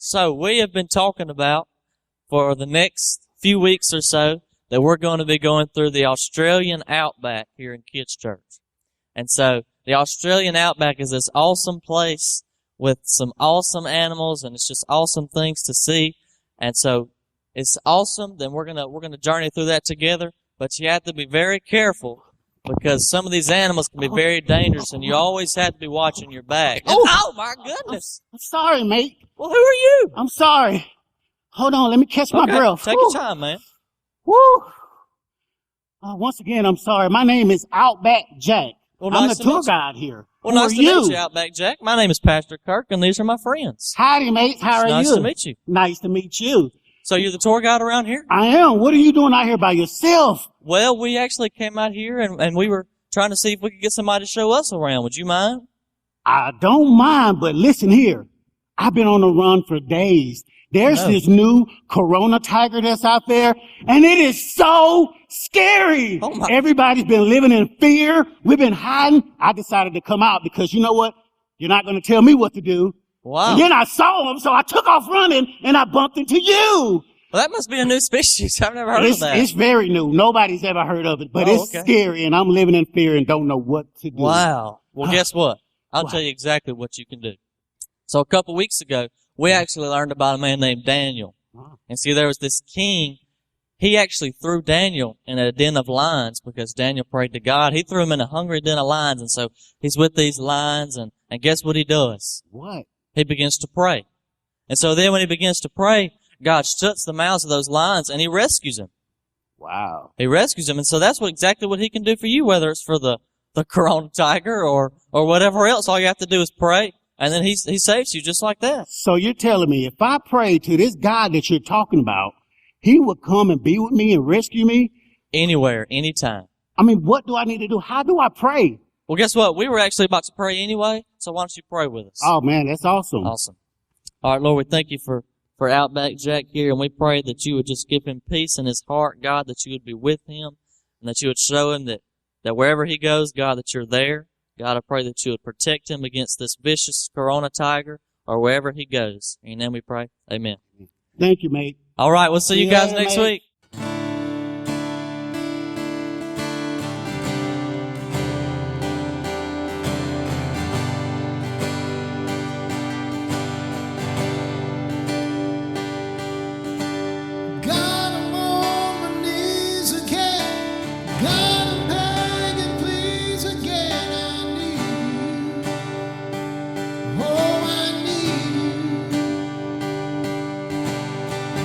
So we have been talking about for the next few weeks or so that we're going to be going through the Australian outback here in Kids Church. And so the Australian outback is this awesome place with some awesome animals, and it's just awesome things to see. And so it's awesome. Then we're gonna journey through that together. But you have to be very careful because some of these animals can be very dangerous, and you always have to be watching your back. Oh my goodness! I'm sorry, mate. Well, who are you? I'm sorry. Hold on, let me catch my breath. Take your time, man. Woo! Once again, I'm sorry. My name is Outback Jack. Well, I'm nice the to tour meet you. guide here. Well, Who nice are to you? meet you, Outback Jack. My name is Pastor Kirk, and these are my friends. Howdy, mates. How are you? Nice to meet you. Nice to meet you. So you're the tour guide around here? I am. What are you doing out here by yourself? Well, we actually came out here, and we were trying to see if we could get somebody to show us around. Would you mind? I don't mind, but listen here. I've been on the run for days. There's this new Corona tiger that's out there, and it is so scary. Oh my. Everybody's been living in fear. We've been hiding. I decided to come out because you know what? You're not going to tell me what to do. Wow. And then I saw him, so I took off running, and I bumped into you. Well, that must be a new species. I've never heard of that. It's very new. Nobody's ever heard of it, but it's scary, and I'm living in fear and don't know what to do. Wow. Well, guess what? I'll tell you exactly what you can do. So a couple weeks ago, we actually learned about a man named Daniel. And see, there was this king. He actually threw Daniel in a den of lions because Daniel prayed to God. He threw him in a hungry den of lions, and so he's with these lions, and guess what he does? What? He begins to pray. And so then when he begins to pray, God shuts the mouths of those lions, and he rescues him. Wow. He rescues him, and so that's exactly what he can do for you, whether it's for the Corona tiger or whatever else. All you have to do is pray, and then he saves you just like that. So you're telling me if I pray to this God that you're talking about, he would come and be with me and rescue me? Anywhere, anytime. I mean, what do I need to do? How do I pray? Well, guess what? We were actually about to pray anyway, so why don't you pray with us? Oh, man, that's awesome. Awesome. All right, Lord, we thank you for Outback Jack here, and we pray that you would just give him peace in his heart, God, that you would be with him, and that you would show him that wherever he goes, God, that you're there. God, I pray that you would protect him against this vicious Corona tiger or wherever he goes. In your name we pray. Amen. Thank you, mate. All right, we'll see you guys next week.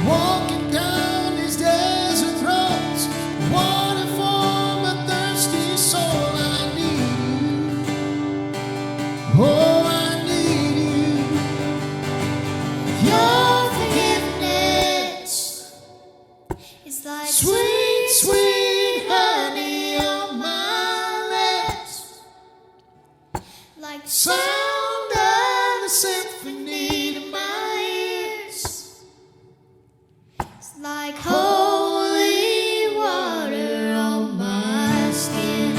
Walking down these desert roads, water for my thirsty soul. I need you. Oh, I need you. Your forgiveness is like sweet, sweet honey on my lips, like the sound of a symphony to my ears. Like holy water on my skin.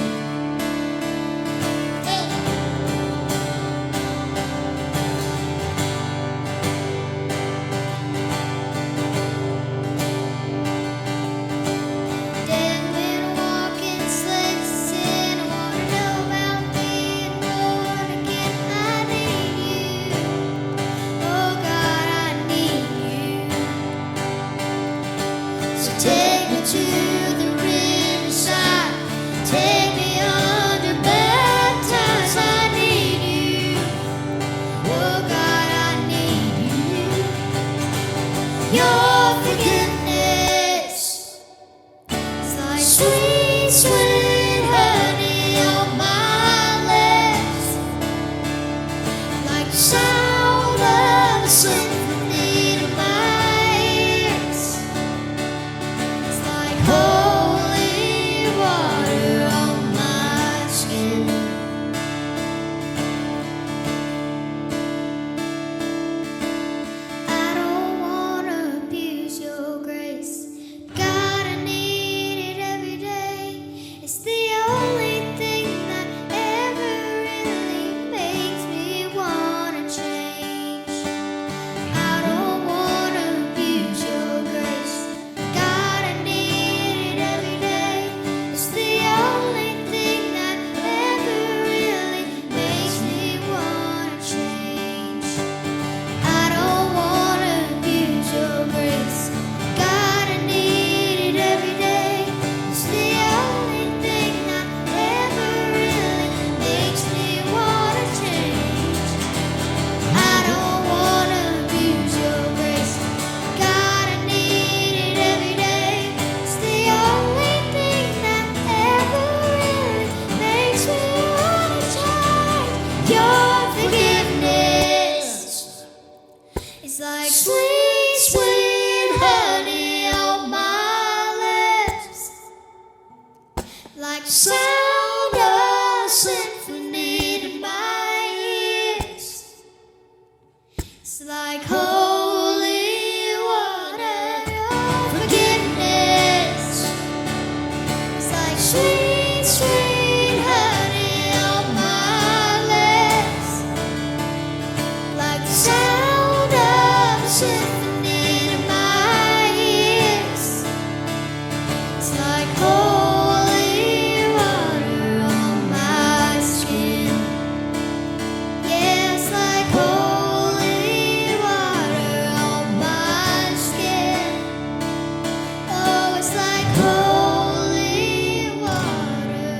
Dead men walking slaves to sin. I wanna know about being born again. I need you. Oh God, I need you. So take me to the riverside, take me under baptize. I need you. Oh God, I need you. Your forgiveness is like sweet, sweet honey on my lips, like the sound of a symphony to my ears. It's like holy water on my skin. I don't wanna abuse your grace. God, I need it every day. It's sound of symphony to my ears. It's like holy water, forgiveness. It's like sweet, sweet honey on my lips. Like the sound of symphony to my ears. It's like holy water on my skin. Yeah, it's like holy water on my skin. Oh, it's like holy water.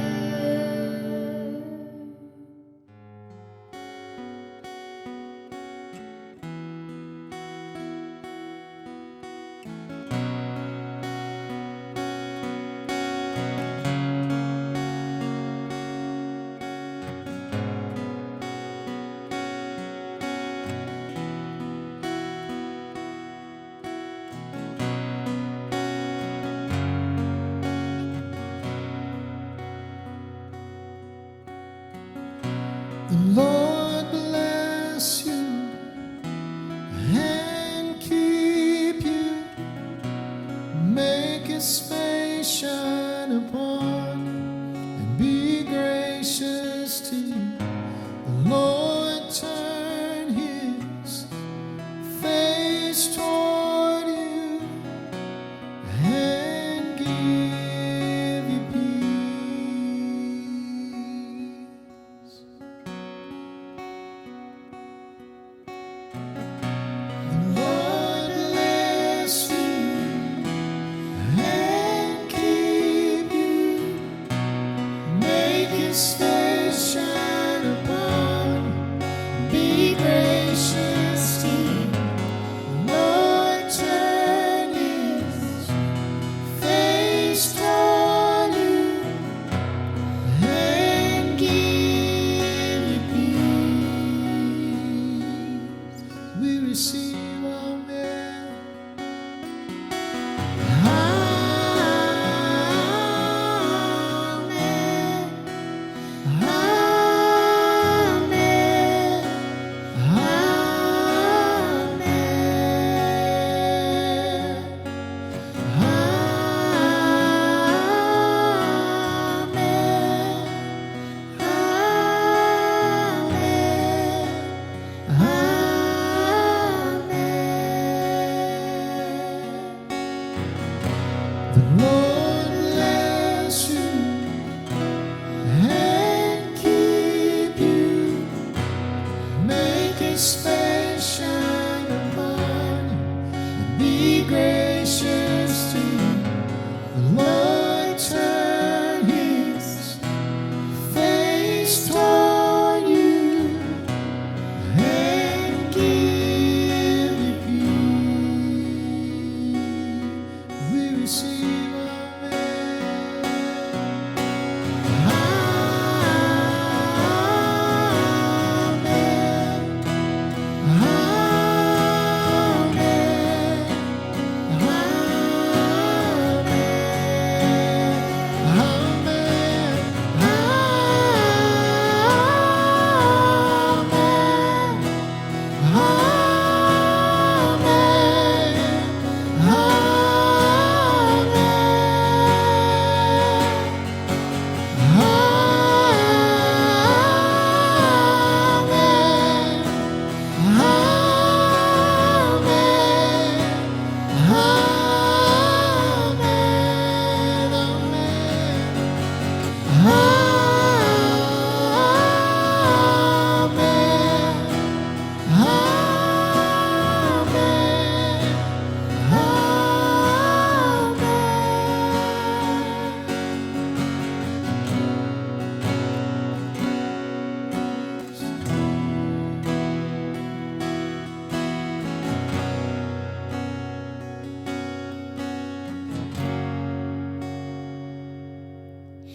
The Lord bless you and keep you. Make His face shine upon you and be gracious to you. The Lord turn His face toward you and give you peace. The Lord bless you and keep you. Make His face shine upon you. Be gracious to you. The Lord turn His face toward you and give you peace. We receive Amen. Amen. Amen. The Lord bless you and keep you. Make His face shine upon you and be gracious to you. The Lord turn His face toward you and give you peace. We receive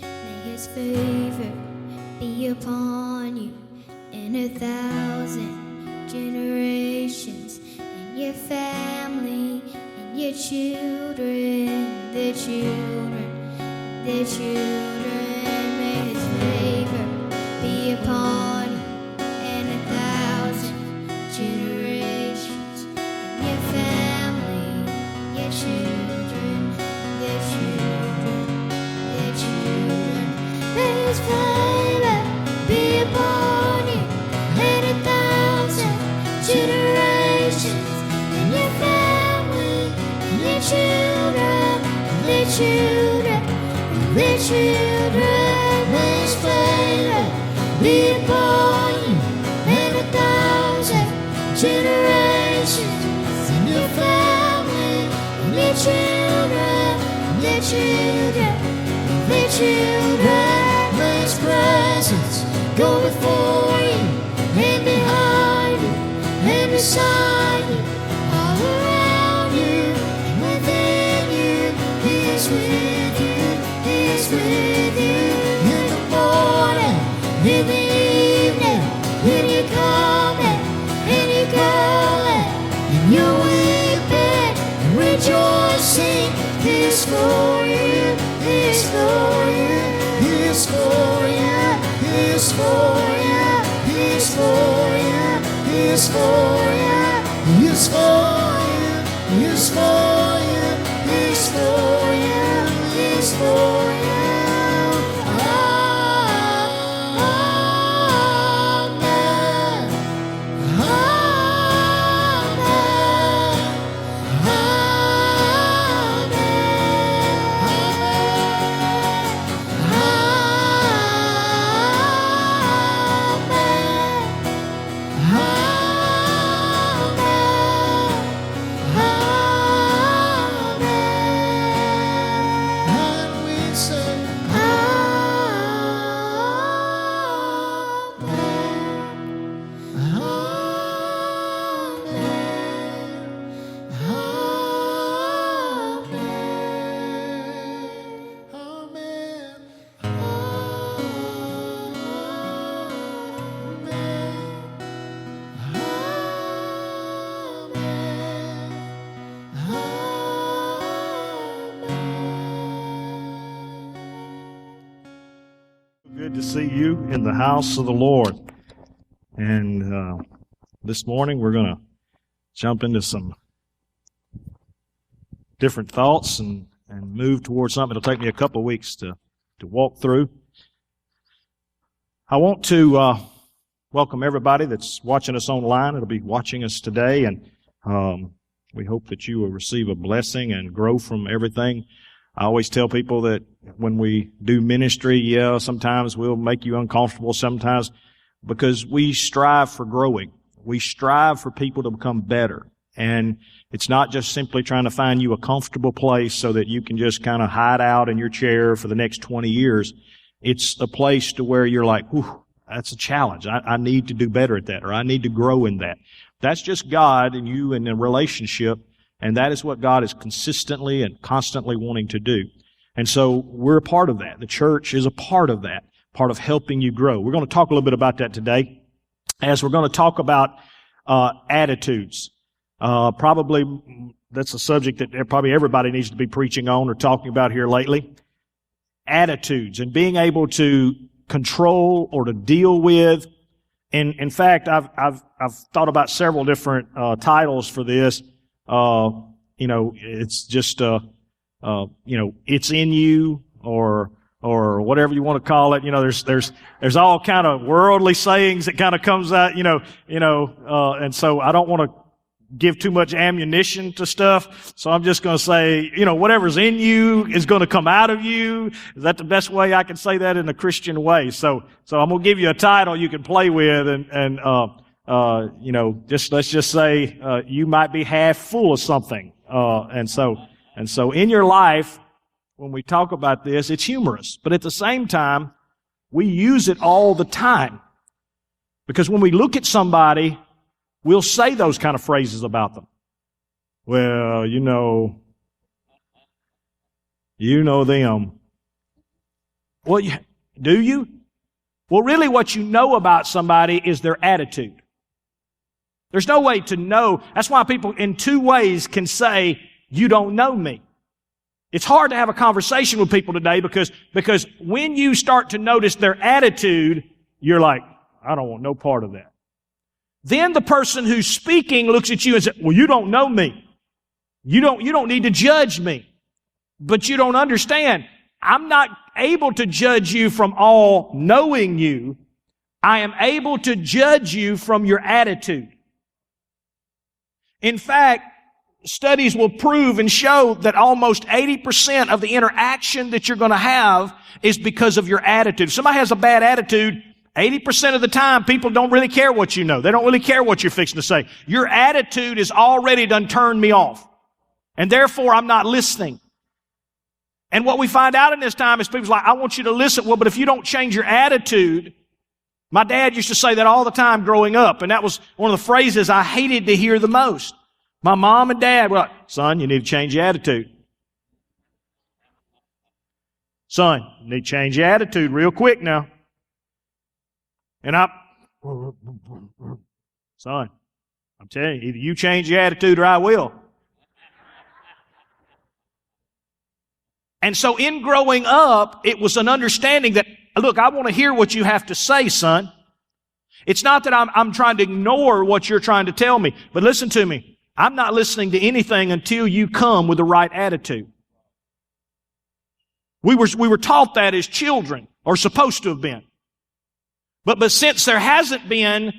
May His favor be upon you in 1,000 generations, and your family, and your children, their children, their children. children, their children may spread be upon you and 1,000 generations in your family, and their children, their children, their children. May His presence go before you and behind you and beside you, all around you and within you. He is with you, He is with you in the morning, in the evening, when you come and you going, and you're weeping and rejoicing. He is for you, He is for you, He is for you, He is for you, He is for you, He is for you, He is for you, He is for you, He is for you, He is for you. Amen. And we say, Amen. Good to see you in the house of the Lord. And this morning we're going to jump into some different thoughts and move towards something. It'll take me a couple of weeks to walk through. I want to welcome everybody that's watching us online. It'll be watching us today, and we hope that you will receive a blessing and grow from everything. I always tell people that when we do ministry, sometimes we'll make you uncomfortable sometimes because we strive for growing. We strive for people to become better. And it's not just simply trying to find you a comfortable place so that you can just kind of hide out in your chair for the next 20 years. It's a place to where you're like, whew, that's a challenge. I need to do better at that, or I need to grow in that. That's just God and you in a relationship. And that is what God is consistently and constantly wanting to do. And so we're a part of that. The church is a part of that, part of helping you grow. We're going to talk a little bit about that today, as we're going to talk about attitudes. Probably that's a subject that probably everybody needs to be preaching on or talking about here lately. Attitudes and being able to control or to deal with. In fact, I've thought about several different titles for this. It's just, it's in you or whatever you want to call it. There's all kind of worldly sayings that kind of comes out, and so I don't want to give too much ammunition to stuff. So I'm just going to say, whatever's in you is going to come out of you. Is that the best way I can say that in a Christian way? So I'm going to give you a title you can play with and let's just say, you might be half full of something. And so in your life, when we talk about this, it's humorous, but at the same time, we use it all the time. Because when we look at somebody, we'll say those kind of phrases about them. Well, you know them. Well, do you? Well, really what you know about somebody is their attitude. There's no way to know. That's why people in two ways can say, you don't know me. It's hard to have a conversation with people today because when you start to notice their attitude, you're like, I don't want no part of that. Then the person who's speaking looks at you and says, well, you don't know me. You don't need to judge me. But you don't understand. I'm not able to judge you from all knowing you. I am able to judge you from your attitude. In fact, studies will prove and show that almost 80% of the interaction that you're going to have is because of your attitude. If somebody has a bad attitude, 80% of the time, people don't really care what you know. They don't really care what you're fixing to say. Your attitude is already done turned me off. And therefore, I'm not listening. And what we find out in this time is people's like, I want you to listen. Well, but if you don't change your attitude, my dad used to say that all the time growing up. And that was one of the phrases I hated to hear the most. My mom and dad were like, son, you need to change your attitude. Son, you need to change your attitude real quick now. And son, I'm telling you, either you change your attitude or I will. And so in growing up, it was an understanding that, look, I want to hear what you have to say, son. It's not that I'm trying to ignore what you're trying to tell me, but listen to me. I'm not listening to anything until you come with the right attitude. We were taught that as children, or supposed to have been. But since there hasn't been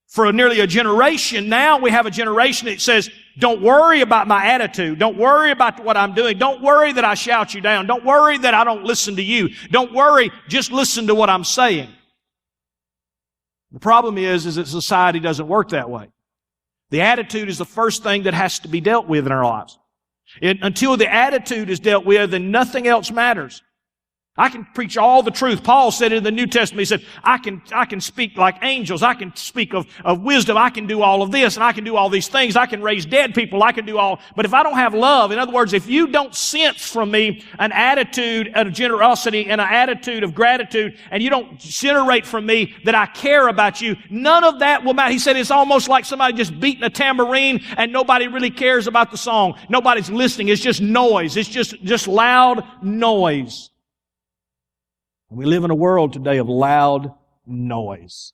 for nearly a generation, now we have a generation that says, don't worry about my attitude. Don't worry about what I'm doing. Don't worry that I shout you down. Don't worry that I don't listen to you. Don't worry, just listen to what I'm saying. The problem is that society doesn't work that way. The attitude is the first thing that has to be dealt with in our lives. Until the attitude is dealt with, then nothing else matters. I can preach all the truth. Paul said in the New Testament, he said, I can speak like angels. I can speak of wisdom. I can do all of this, and I can do all these things. I can raise dead people. I can do all. But if I don't have love, in other words, if you don't sense from me an attitude of generosity and an attitude of gratitude, and you don't generate from me that I care about you, none of that will matter. He said it's almost like somebody just beating a tambourine and nobody really cares about the song. Nobody's listening. It's just noise. It's just loud noise. We live in a world today of loud noise.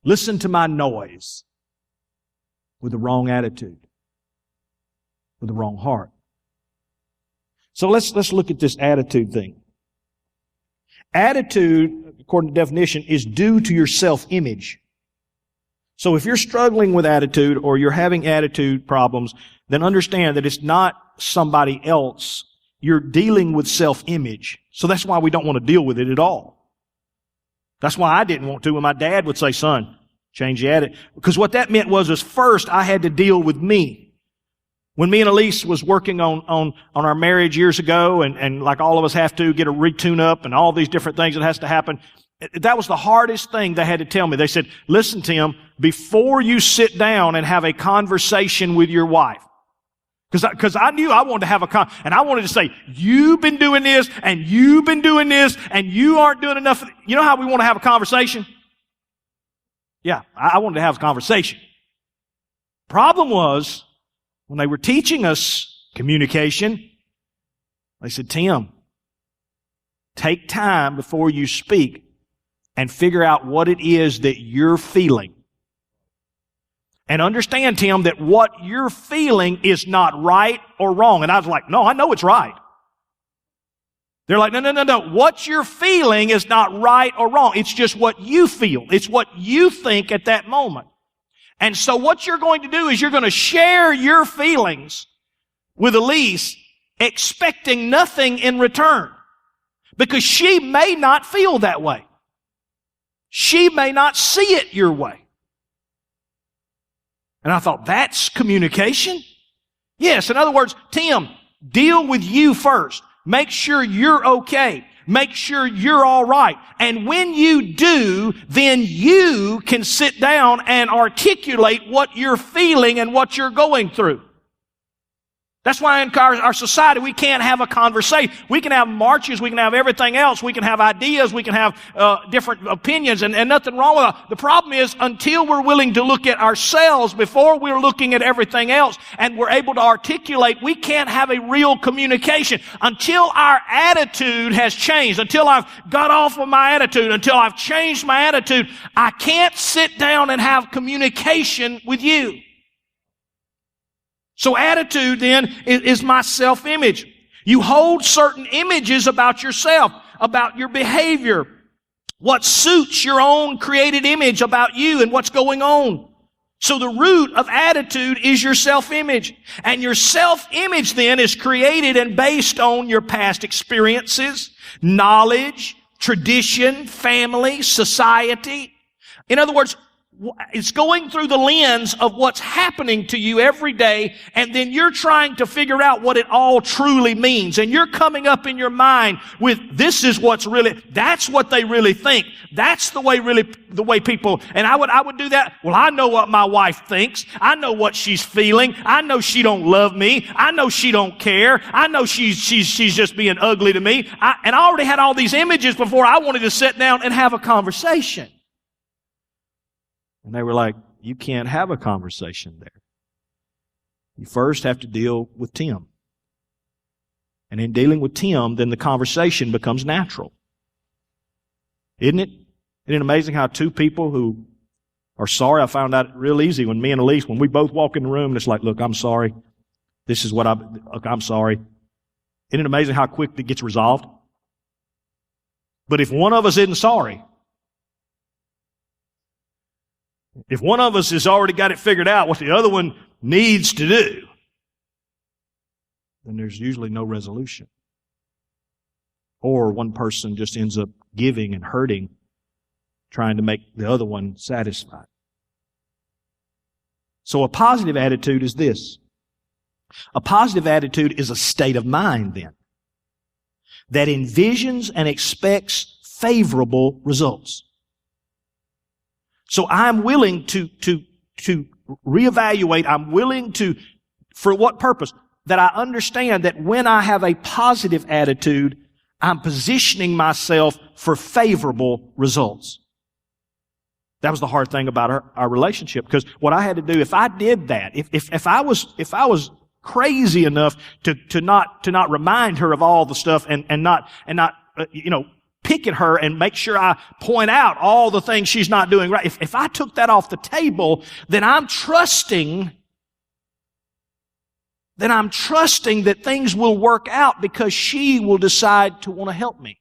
Listen to my noise with the wrong attitude, with the wrong heart. So let's look at this attitude thing. Attitude, according to definition, is due to your self-image. So if you're struggling with attitude or you're having attitude problems, then understand that it's not somebody else. You're dealing with self-image. So that's why we don't want to deal with it at all. That's why I didn't want to when my dad would say, son, change your attitude. Because what that meant was first I had to deal with me. When me and Elise was working on our marriage years ago, and like all of us have to get a retune up and all these different things that has to happen, that was the hardest thing they had to tell me. They said, listen, Tim, before you sit down and have a conversation with your wife, because I knew I wanted to have and I wanted to say, you've been doing this, and you've been doing this, and you aren't doing enough. You know how we want to have a conversation? Yeah, I wanted to have a conversation. Problem was, when they were teaching us communication, they said, Tim, take time before you speak and figure out what it is that you're feeling. And understand, Tim, that what you're feeling is not right or wrong. And I was like, no, I know it's right. They're like, no. What you're feeling is not right or wrong. It's just what you feel. It's what you think at that moment. And so what you're going to do is you're going to share your feelings with Elise, expecting nothing in return. Because she may not feel that way. She may not see it your way. And I thought, that's communication? Yes, in other words, Tim, deal with you first. Make sure you're okay. Make sure you're all right. And when you do, then you can sit down and articulate what you're feeling and what you're going through. That's why in our society we can't have a conversation. We can have marches, we can have everything else, we can have ideas, we can have different opinions, and nothing wrong with that. The problem is, until we're willing to look at ourselves before we're looking at everything else and we're able to articulate, we can't have a real communication. Until our attitude has changed, until I've got off of my attitude, until I've changed my attitude, I can't sit down and have communication with you. So attitude then is my self-image. You hold certain images about yourself, about your behavior, what suits your own created image about you and what's going on. So the root of attitude is your self-image. And your self-image then is created and based on your past experiences, knowledge, tradition, family, society. In other words, it's going through the lens of what's happening to you every day, and then you're trying to figure out what it all truly means. And you're coming up in your mind with, this is what's really, that's what they really think. That's the way people, and I would do that. Well, I know what my wife thinks. I know what she's feeling. I know she don't love me. I know she don't care. I know she's just being ugly to me. And I already had all these images before I wanted to sit down and have a conversation. And they were like, you can't have a conversation there. You first have to deal with Tim. And in dealing with Tim, then the conversation becomes natural. Isn't it? Isn't it amazing how two people who are sorry, I found out real easy when me and Elise, when we both walk in the room and it's like, look, I'm sorry. This is what I'm sorry. Isn't it amazing how quick it gets resolved? But if one of us isn't sorry, if one of us has already got it figured out what the other one needs to do, then there's usually no resolution. Or one person just ends up giving and hurting, trying to make the other one satisfied. So a positive attitude is this. A positive attitude is a state of mind then that envisions and expects favorable results. So I'm willing to reevaluate. I'm willing to, for what purpose? That I understand that when I have a positive attitude, I'm positioning myself for favorable results. That was the hard thing about our relationship, because what I had to do, if I did that, if I was crazy enough to not remind her of all the stuff and not pick at her and make sure I point out all the things she's not doing right. If I took that off the table, then I'm trusting that things will work out because she will decide to want to help me.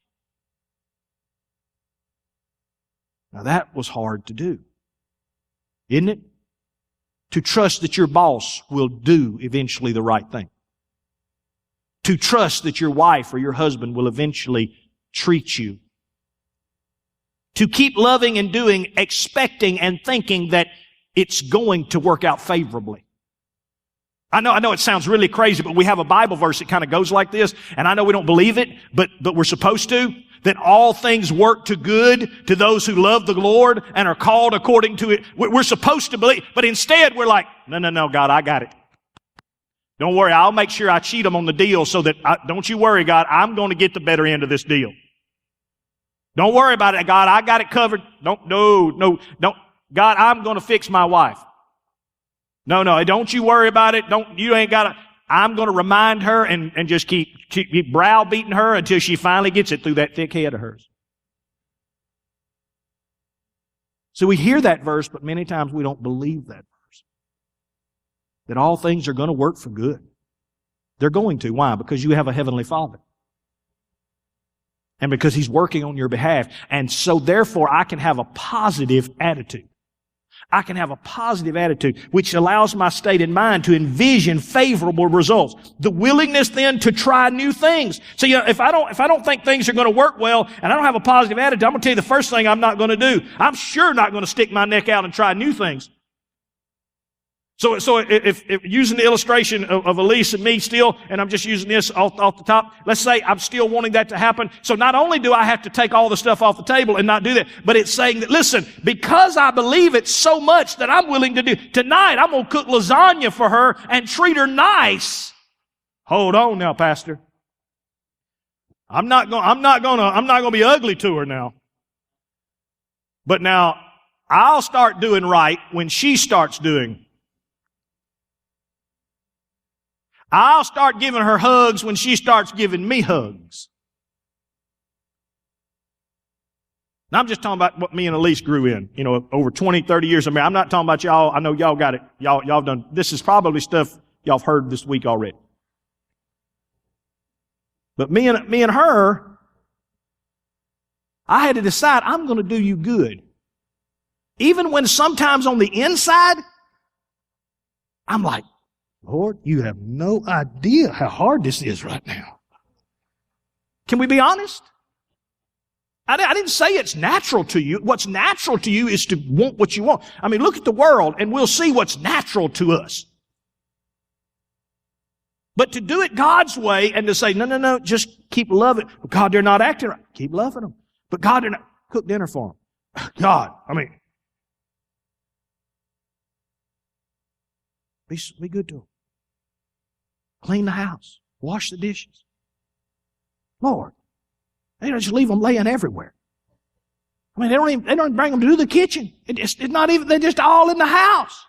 Now that was hard to do, isn't it? To trust that your boss will do eventually the right thing. To trust that your wife or your husband will eventually treat you. To keep loving and doing, expecting and thinking that it's going to work out favorably. I know it sounds really crazy, but we have a Bible verse that kind of goes like this, and I know we don't believe it, but we're supposed to, that all things work to good to those who love the Lord and are called according to it. We're supposed to believe, but instead we're like, no, God, I got it. Don't worry, I'll make sure I cheat them on the deal so that, don't you worry, God, I'm going to get the better end of this deal. Don't worry about it, God, I got it covered. No, God, I'm going to fix my wife. No, don't you worry about it. You ain't got to. I'm going to remind her and just keep browbeating her until she finally gets it through that thick head of hers. So we hear that verse, but many times we don't believe that verse. That all things are going to work for good. They're going to. Why? Because you have a heavenly Father. And because He's working on your behalf. And so therefore I can have a positive attitude. I can have a positive attitude, which allows my state of mind to envision favorable results. The willingness then to try new things. So, if I don't think things are going to work well, and I don't have a positive attitude, I'm going to tell you the first thing I'm not going to do. I'm sure not going to stick my neck out and try new things. So if using the illustration of Elise and me still, and I'm just using this off the top, let's say I'm still wanting that to happen. So not only do I have to take all the stuff off the table and not do that, but it's saying that, listen, because I believe it so much that I'm willing to do, tonight I'm going to cook lasagna for her and treat her nice. Hold on now, Pastor. I'm not going to be ugly to her now. But now I'll start doing right when she starts doing. I'll start giving her hugs when she starts giving me hugs. Now, I'm just talking about what me and Elise grew in, over 20, 30 years of marriage. I'm not talking about y'all. I know y'all got it. Y'all done. This is probably stuff y'all have heard this week already. But me and her, I had to decide I'm going to do you good. Even when sometimes on the inside, I'm like, Lord, you have no idea how hard this is right now. Can we be honest? I didn't say it's natural to you. What's natural to you is to want what you want. I mean, look at the world and we'll see what's natural to us. But to do it God's way and to say, no, just keep loving. God, they're not acting right. Keep loving them. But God, they're not. Cook dinner for them. God, be good to them. Clean the house. Wash the dishes. Lord, they don't just leave them laying everywhere. They don't even bring them to the kitchen. It's not even, they're just all in the house.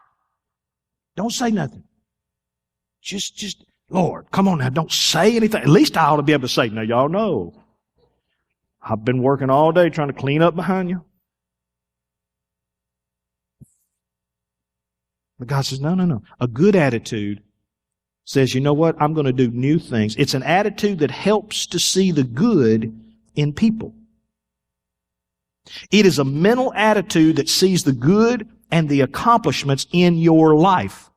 Don't say nothing. Just, Lord, come on now, don't say anything. At least I ought to be able to say, now y'all know, I've been working all day trying to clean up behind you. But God says, no. A good attitude says, you know what? I'm going to do new things. It's an attitude that helps to see the good in people. It is a mental attitude that sees the good and the accomplishments in your life.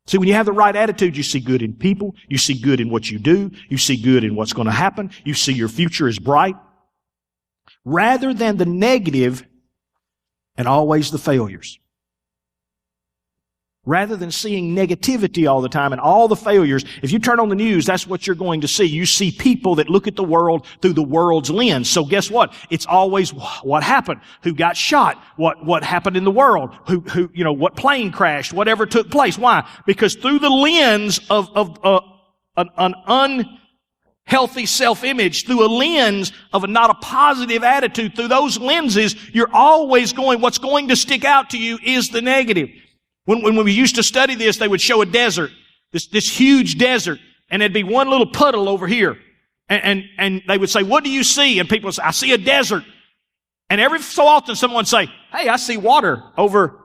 See, when you have the right attitude, you see good in people, you see good in what you do, you see good in what's going to happen, you see your future is bright, rather than the negative and always the failures. Rather than seeing negativity all the time and all the failures, if you turn on the news, that's what you're going to see. You see people that look at the world through the world's lens. So guess what? It's always what happened, who got shot, what happened in the world, what plane crashed, whatever took place. Why? Because through the lens of an unhealthy self-image, through a lens of not a positive attitude, through those lenses, you're always what's going to stick out to you is the negative. When we used to study this, they would show a desert, this huge desert, and there'd be one little puddle over here. And they would say, what do you see? And people would say, I see a desert. And every so often someone would say, hey, I see water over.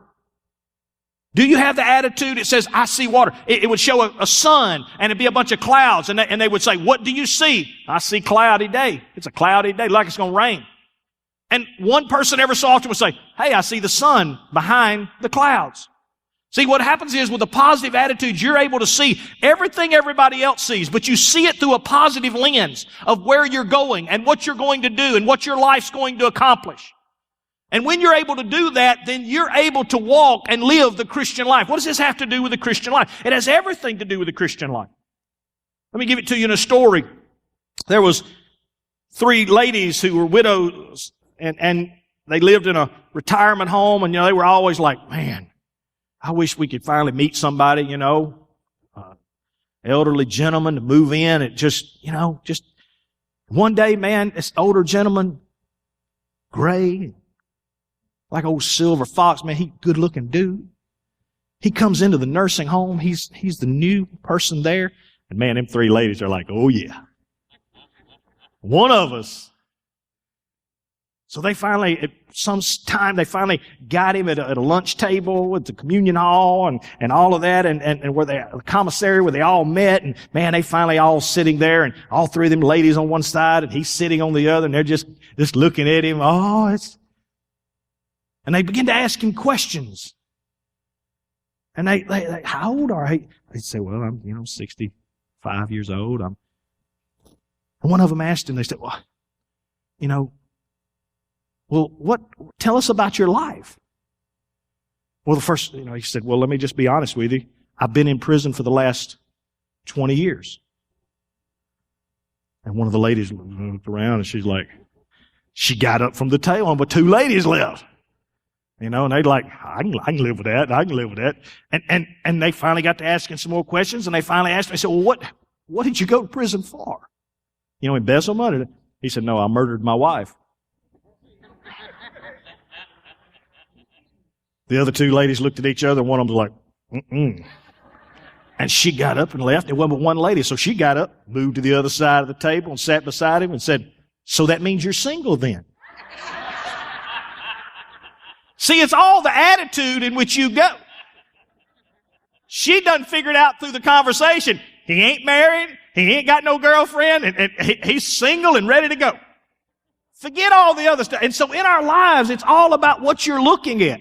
Do you have the attitude that says, I see water? It would show a sun, and it'd be a bunch of clouds, and they would say, what do you see? I see cloudy day. It's a cloudy day, like it's going to rain. And one person every so often would say, hey, I see the sun behind the clouds. See, what happens is with a positive attitude, you're able to see everything everybody else sees, but you see it through a positive lens of where you're going and what you're going to do and what your life's going to accomplish. And when you're able to do that, then you're able to walk and live the Christian life. What does this have to do with the Christian life? It has everything to do with the Christian life. Let me give it to you in a story. There was 3 ladies who were widows and they lived in a retirement home, and they were always like, man, I wish we could finally meet somebody, elderly gentleman to move in. It just one day, man, this older gentleman, gray, like old silver fox, man, he good looking dude. He comes into the nursing home. He's the new person there. And man, them 3 ladies are like, oh yeah, one of us. So they finally, at some time, they finally got him at a lunch table at the communion hall and all of that, and where the commissary where they all met, and man, they finally all sitting there, and all 3 of them ladies on one side, and he's sitting on the other, and they're just looking at him. And they begin to ask him questions. And they how old are you? He'd say, well, I'm 65 years old. And one of them asked him, they said, well, tell us about your life. Well, the first, he said, well, let me just be honest with you. I've been in prison for the last 20 years. And one of the ladies looked around and she got up from the table, but 2 ladies left. And they'd like, I can live with that. I can live with that. And they finally got to asking some more questions, and they finally asked me, I said, well, what did you go to prison for? Embezzlement? He said, no, I murdered my wife. The other 2 ladies looked at each other, and one of them was like, mm-mm. And she got up and left. There wasn't but one lady, so she got up, moved to the other side of the table, and sat beside him and said, so that means you're single then? See, it's all the attitude in which you go. She done figured out through the conversation, he ain't married, he ain't got no girlfriend, and he's single and ready to go. Forget all the other stuff. And so in our lives, it's all about what you're looking at.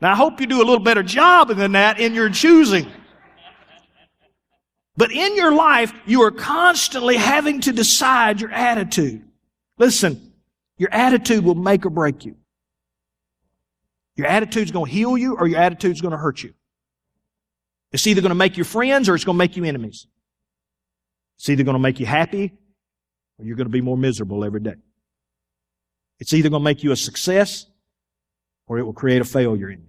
Now, I hope you do a little better job than that in your choosing. But in your life, you are constantly having to decide your attitude. Listen, your attitude will make or break you. Your attitude's going to heal you or your attitude's going to hurt you. It's either going to make you friends or it's going to make you enemies. It's either going to make you happy or you're going to be more miserable every day. It's either going to make you a success or it will create a failure in you.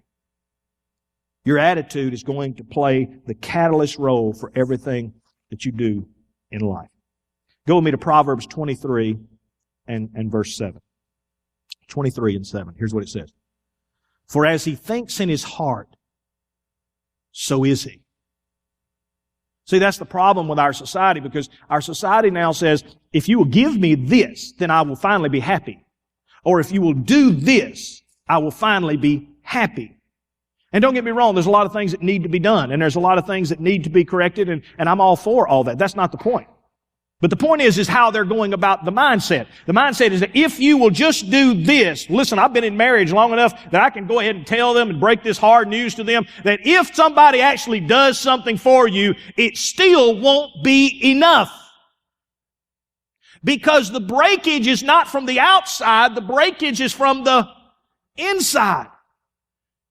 Your attitude is going to play the catalyst role for everything that you do in life. Go with me to Proverbs 23 and verse 7. 23 and 7. Here's what it says. For as he thinks in his heart, so is he. See, that's the problem with our society, because our society now says, if you will give me this, then I will finally be happy. Or if you will do this, I will finally be happy. And don't get me wrong, there's a lot of things that need to be done, and there's a lot of things that need to be corrected, and I'm all for all that. That's not the point. But the point is how they're going about the mindset. The mindset is that if you will just do this, listen, I've been in marriage long enough that I can go ahead and tell them and break this hard news to them that if somebody actually does something for you, it still won't be enough. Because the breakage is not from the outside, the breakage is from the inside.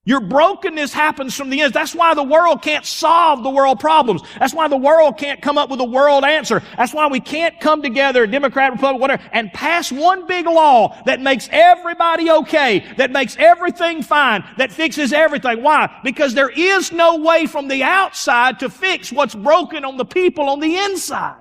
Your brokenness happens from the inside. That's why the world can't solve the world problems. That's why the world can't come up with a world answer. That's why we can't come together, Democrat, Republican, whatever, and pass one big law that makes everybody okay, that makes everything fine, that fixes everything. Why? Because there is no way from the outside to fix what's broken on the people on the inside.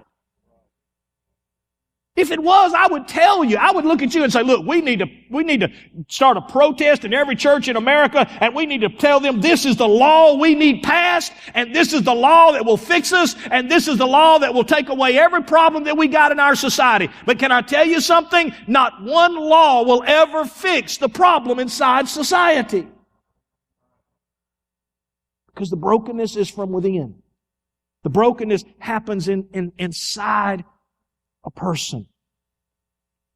If it was, I would tell you. I would look at you and say, look, we need to start a protest in every church in America, and we need to tell them this is the law we need passed, and this is the law that will fix us, and this is the law that will take away every problem that we got in our society. But can I tell you something? Not one law will ever fix the problem inside society. Because the brokenness is from within. The brokenness happens inside a person.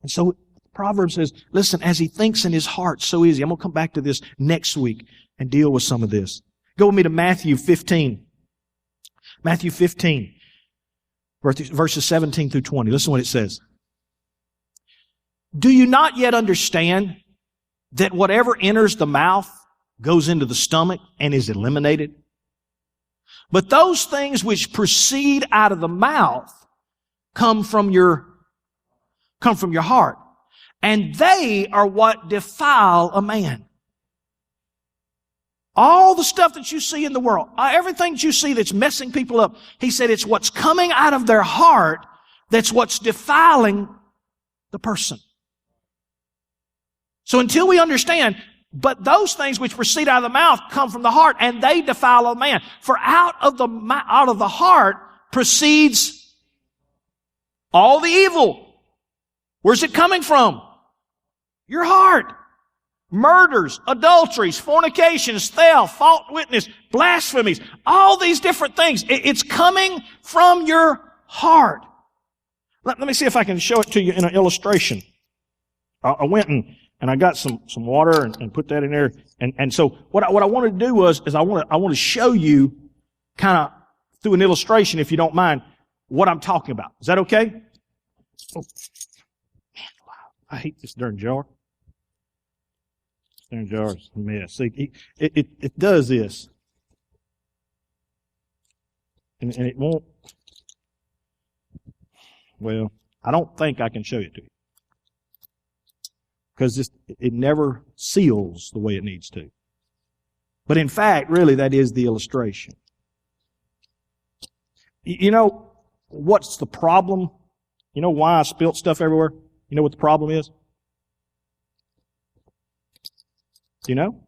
And so Proverbs says, listen, as he thinks in his heart, so is he. I'm going to come back to this next week and deal with some of this. Go with me to Matthew 15. Matthew 15, verses 17 through 20. Listen to what it says. Do you not yet understand that whatever enters the mouth goes into the stomach and is eliminated? But those things which proceed out of the mouth come from your heart. And they are what defile a man. All the stuff that you see in the world, everything that you see that's messing people up, he said it's what's coming out of their heart that's what's defiling the person. So until we understand, but those things which proceed out of the mouth come from the heart, and they defile a man. For out of the heart proceeds all the evil. Where's it coming from? Your heart. Murders, adulteries, fornications, theft, false witness, blasphemies, all these different things. It's coming from your heart. Let me see if I can show it to you in an illustration. I went and I got some water and put that in there. And so what I wanted to do is I want to show you kind of through an illustration, if you don't mind, what I'm talking about. Is that okay? Oh, man, wow. I hate this darn jar. This darn jar is a mess. See, it does this. And it won't. Well, I don't think I can show it to you. Because it never seals the way it needs to. But in fact, really, that is the illustration. You know, what's the problem? You know why I spilt stuff everywhere? You know what the problem is? Do you know?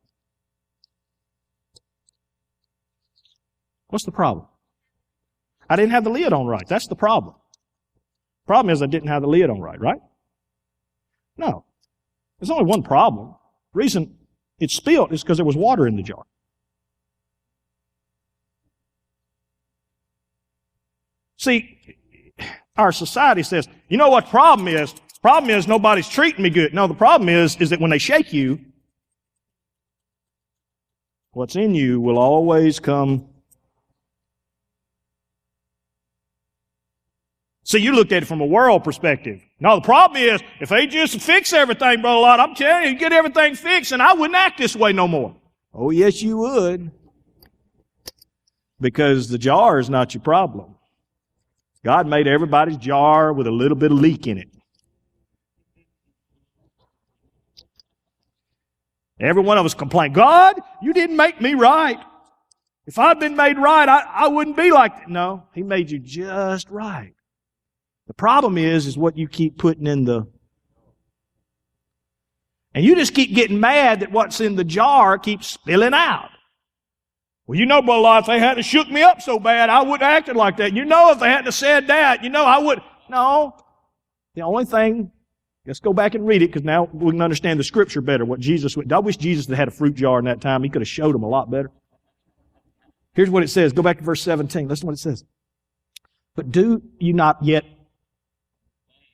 What's the problem? I didn't have the lid on right. That's the problem. Problem is I didn't have the lid on right? No. There's only one problem. The reason it spilled is because there was water in the jar. See, our society says, you know what the problem is? The problem is nobody's treating me good. No, the problem is that when they shake you, What's in you will always come. See, you looked at it from a world perspective. No, the problem is, if they just fix everything, Brother Lott, I'm telling you, get everything fixed, and I wouldn't act this way no more. Oh, yes, you would. Because the jar is not your problem. God made everybody's jar with a little bit of leak in it. Every one of us complain, God, you didn't make me right. If I'd been made right, I wouldn't be like that. No, He made you just right. The problem is what you keep putting in the... And you just keep getting mad that what's in the jar keeps spilling out. Well, you know, Brother Lott, if they hadn't shook me up so bad, I wouldn't have acted like that. You know, if they hadn't said that, you know, I would... No. The only thing... Let's go back and read it, because now we can understand the Scripture better, what Jesus would... I wish Jesus had a fruit jar in that time. He could have showed them a lot better. Here's what it says. Go back to verse 17. Listen to what it says. But do you not yet...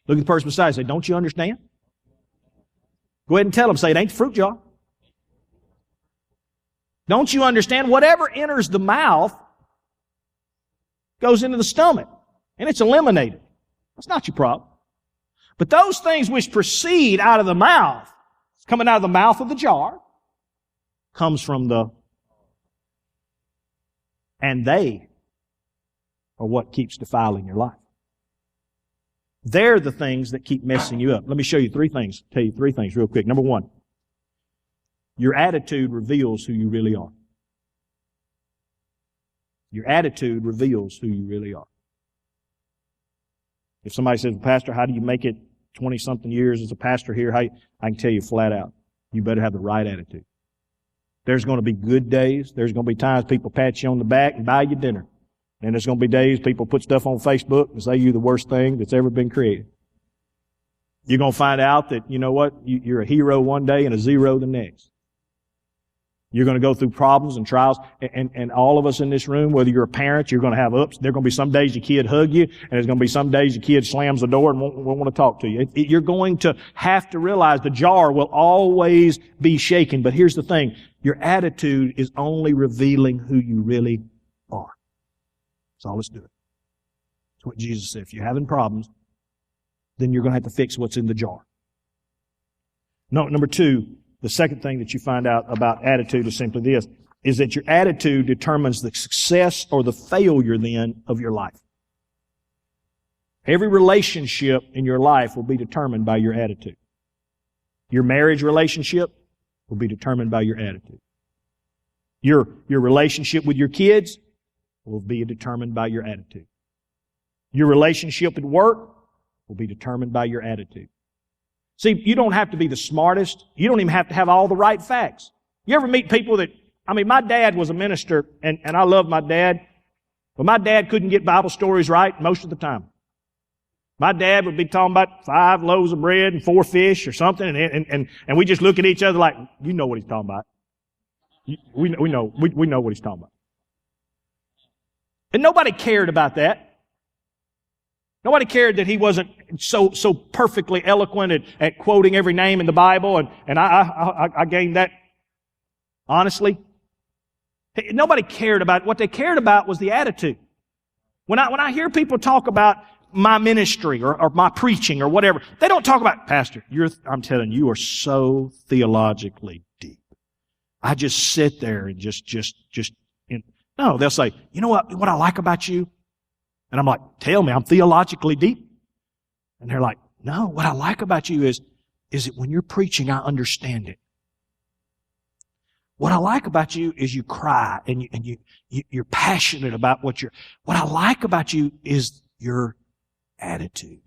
Look at the person beside you and say, don't you understand? Go ahead and tell them. Say, it ain't the fruit jar. Don't you understand? Whatever enters the mouth goes into the stomach, and it's eliminated. That's not your problem. But those things which proceed out of the mouth, coming out of the mouth of the jar, comes from the... And they are what keeps defiling your life. They're the things that keep messing you up. Let me show you three things. Tell you three things real quick. Number one, your attitude reveals who you really are. Your attitude reveals who you really are. If somebody says, Pastor, how do you make it 20-something years as a pastor here? I can tell you flat out, you better have the right attitude. There's going to be good days. There's going to be times people pat you on the back and buy you dinner. And there's going to be days people put stuff on Facebook and say you're the worst thing that's ever been created. You're going to find out that, you know what, you're a hero one day and a zero the next. You're going to go through problems and trials. And all of us in this room, whether you're a parent, you're going to have ups. There are going to be some days your kid hug you, and there's going to be some days your kid slams the door and won't want to talk to you. You're going to have to realize the jar will always be shaken. But here's the thing. Your attitude is only revealing who you really are. That's all it's doing. That's what Jesus said. If you're having problems, then you're going to have to fix what's in the jar. No, number two, the second thing that you find out about attitude is simply this, is that your attitude determines the success or the failure then of your life. Every relationship in your life will be determined by your attitude. Your marriage relationship will be determined by your attitude. Your relationship with your kids will be determined by your attitude. Your relationship at work will be determined by your attitude. See, you don't have to be the smartest. You don't even have to have all the right facts. You ever meet people that, my dad was a minister, and I love my dad, but my dad couldn't get Bible stories right most of the time. My dad would be talking about 5 loaves of bread and 4 fish or something, and we just look at each other like, you know what he's talking about. We know what he's talking about. And nobody cared about that. Nobody cared that he wasn't so perfectly eloquent at quoting every name in the Bible, and I gained that honestly. Nobody cared about it. What they cared about was the attitude. When I hear people talk about my ministry or my preaching or whatever, they don't talk about, Pastor, I'm telling you, you are so theologically deep. I just sit there and no, they'll say, you know what I like about you? And I'm like, tell me, I'm theologically deep. And they're like, no, what I like about you is that when you're preaching, I understand it. What I like about you is you cry and you're passionate about what I like about you is your attitude.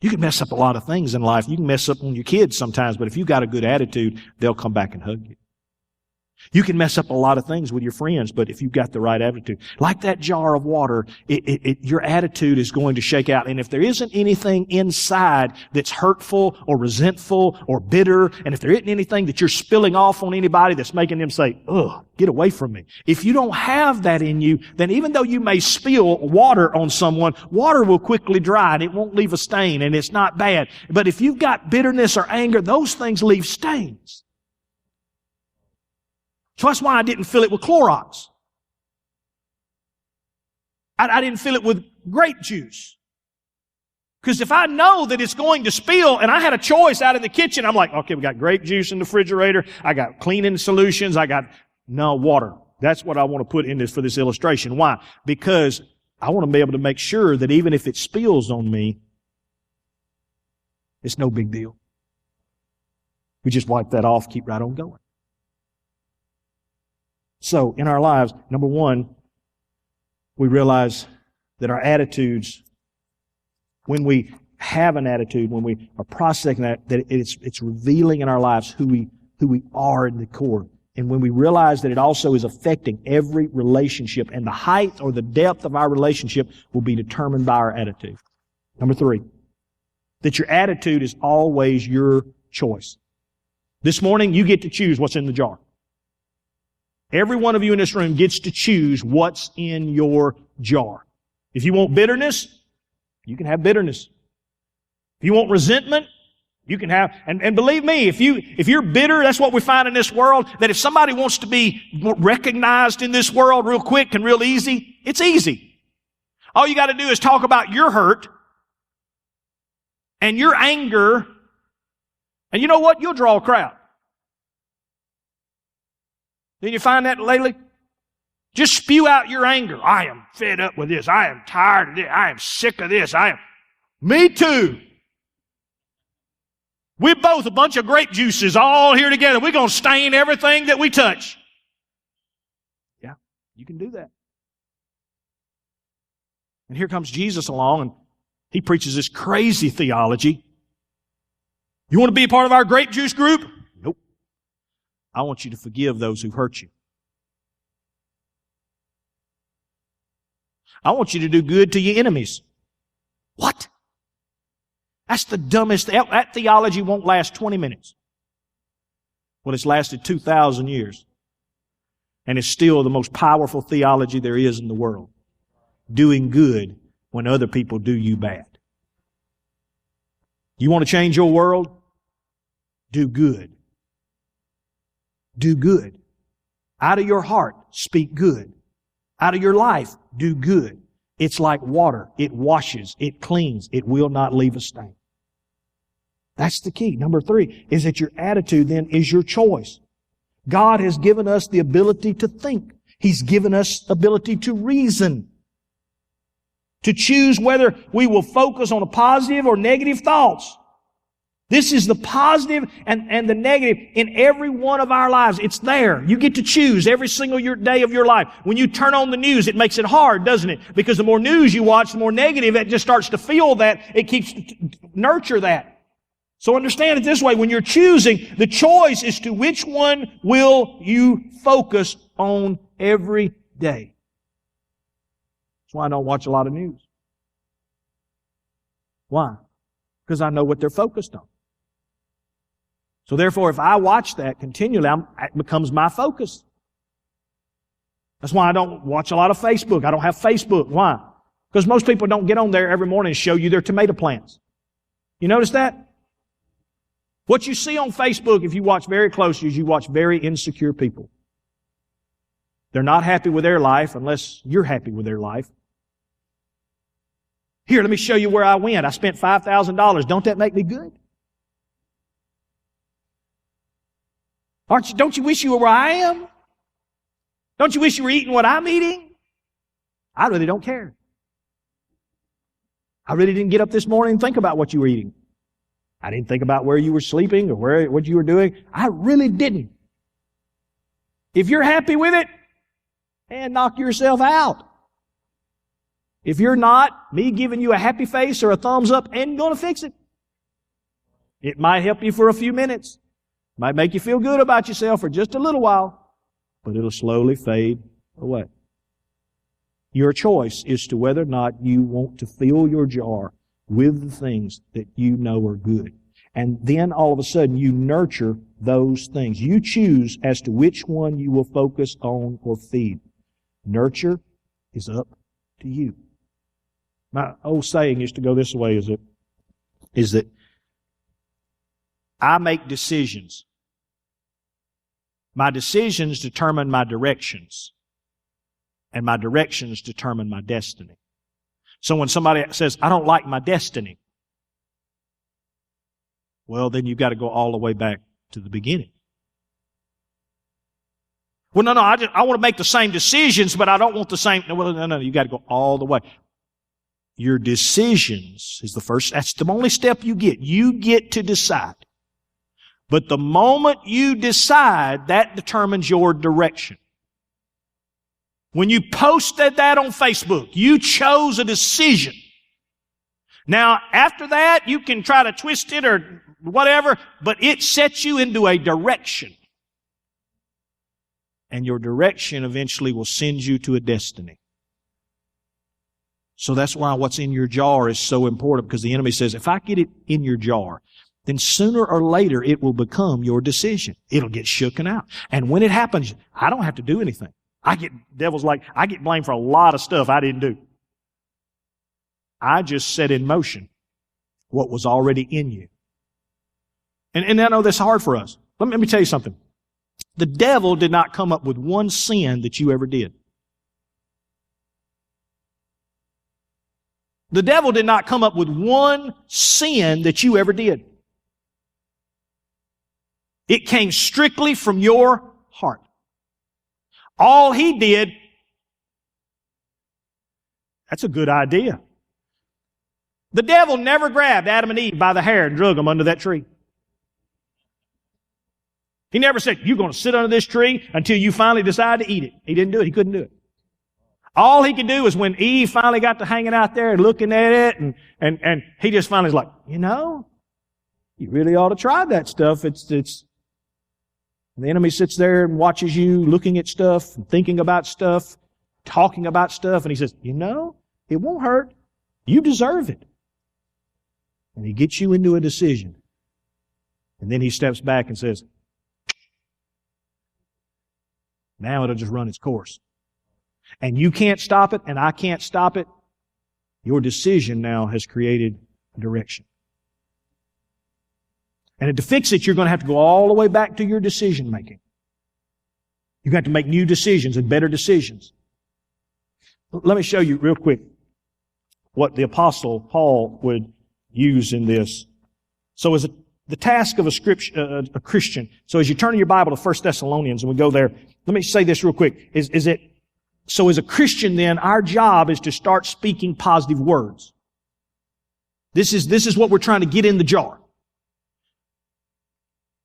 You can mess up a lot of things in life. You can mess up on your kids sometimes, but if you've got a good attitude, they'll come back and hug you. You can mess up a lot of things with your friends, but if you've got the right attitude, like that jar of water, your attitude is going to shake out. And if there isn't anything inside that's hurtful or resentful or bitter, and if there isn't anything that you're spilling off on anybody that's making them say, ugh, get away from me. If you don't have that in you, then even though you may spill water on someone, water will quickly dry and it won't leave a stain, and it's not bad. But if you've got bitterness or anger, those things leave stains. So that's why I didn't fill it with Clorox. I didn't fill it with grape juice. Because if I know that it's going to spill, and I had a choice out in the kitchen, I'm like, okay, we got grape juice in the refrigerator, I got cleaning solutions, no, water. That's what I want to put in this for this illustration. Why? Because I want to be able to make sure that even if it spills on me, it's no big deal. We just wipe that off, keep right on going. So, in our lives, number one, we realize that our attitudes, when we have an attitude, when we are processing that it's revealing in our lives who we are in the core. And when we realize that it also is affecting every relationship, and the height or the depth of our relationship will be determined by our attitude. Number three, that your attitude is always your choice. This morning, you get to choose what's in the jar. Every one of you in this room gets to choose what's in your jar. If you want bitterness, you can have bitterness. If you want resentment, you can have, and believe me, if you're bitter, that's what we find in this world, that if somebody wants to be recognized in this world real quick and real easy, it's easy. All you got to do is talk about your hurt and your anger, and you know what? You'll draw a crowd. Didn't you find that lately? Just spew out your anger. I am fed up with this. I am tired of this. I am sick of this. Me too. We're both a bunch of grape juices all here together. We're going to stain everything that we touch. Yeah, you can do that. And here comes Jesus along, and He preaches this crazy theology. You want to be a part of our grape juice group? Nope. I want you to forgive those who hurt you. I want you to do good to your enemies. What? That's the dumbest. That theology won't last 20 minutes. Well, it's lasted 2,000 years. And it's still the most powerful theology there is in the world. Doing good when other people do you bad. You want to change your world? Do good. Do good. Out of your heart, speak good. Out of your life, do good. It's like water. It washes. It cleans. It will not leave a stain. That's the key. Number three is that your attitude then is your choice. God has given us the ability to think. He's given us the ability to reason. To choose whether we will focus on a positive or negative thoughts. This is the positive and the negative in every one of our lives. It's there. You get to choose every single day of your life. When you turn on the news, it makes it hard, doesn't it? Because the more news you watch, the more negative it just starts to feel that. It keeps nurture that. So understand it this way. When you're choosing, the choice is to which one will you focus on every day. That's why I don't watch a lot of news. Why? Because I know what they're focused on. So therefore, if I watch that continually, it becomes my focus. That's why I don't watch a lot of Facebook. I don't have Facebook. Why? Because most people don't get on there every morning and show you their tomato plants. You notice that? What you see on Facebook, if you watch very closely, is you watch very insecure people. They're not happy with their life unless you're happy with their life. Here, let me show you where I went. I spent $5,000. Don't that make me good? Don't you wish you were where I am? Don't you wish you were eating what I'm eating? I really don't care. I really didn't get up this morning and think about what you were eating. I didn't think about where you were sleeping or what you were doing. I really didn't. If you're happy with it, and knock yourself out. If you're not, me giving you a happy face or a thumbs up ain't going to fix it. It might help you for a few minutes. Might make you feel good about yourself for just a little while. but it'll slowly fade away. Your choice is to whether or not you want to fill your jar with the things that you know are good. And then all of a sudden you nurture those things. You choose as to which one you will focus on or feed. Nurture is up to you. My old saying used to go this way, is that I make decisions. My decisions determine my directions, and my directions determine my destiny. So when somebody says, I don't like my destiny, well, then you've got to go all the way back to the beginning. Well, no, I want to make the same decisions, but I don't want the same. Well, no, you got to go all the way. Your decisions is the first, that's the only step you get. You get to decide. But the moment you decide, that determines your direction. When you posted that on Facebook, you chose a decision. Now, after that, you can try to twist it or whatever, but it sets you into a direction. And your direction eventually will send you to a destiny. So that's why what's in your jar is so important, because the enemy says, if I get it in your jar, then sooner or later it will become your decision. It'll get shooken out. And when it happens, I don't have to do anything. I get blamed for a lot of stuff I didn't do. I just set in motion what was already in you. And I know that's hard for us. Let me tell you something. The devil did not come up with one sin that you ever did. The devil did not come up with one sin that you ever did. It came strictly from your heart. All he did, that's a good idea. The devil never grabbed Adam and Eve by the hair and drug them under that tree. He never said, you're going to sit under this tree until you finally decide to eat it. He didn't do it. He couldn't do it. All he could do is when Eve finally got to hanging out there and looking at it, and he just finally was like, you really ought to try that stuff. And the enemy sits there and watches you looking at stuff, and thinking about stuff, talking about stuff, and he says, it won't hurt. You deserve it. And he gets you into a decision. And then he steps back and says, now it'll just run its course. And you can't stop it, and I can't stop it. Your decision now has created a direction. And to fix it, you're going to have to go all the way back to your decision making. You're going to have to make new decisions and better decisions. Let me show you real quick what the Apostle Paul would use in this. So as the task of a Christian, so as you turn in your Bible to 1 Thessalonians and we go there, let me say this real quick. So as a Christian then, our job is to start speaking positive words. This is what we're trying to get in the jar.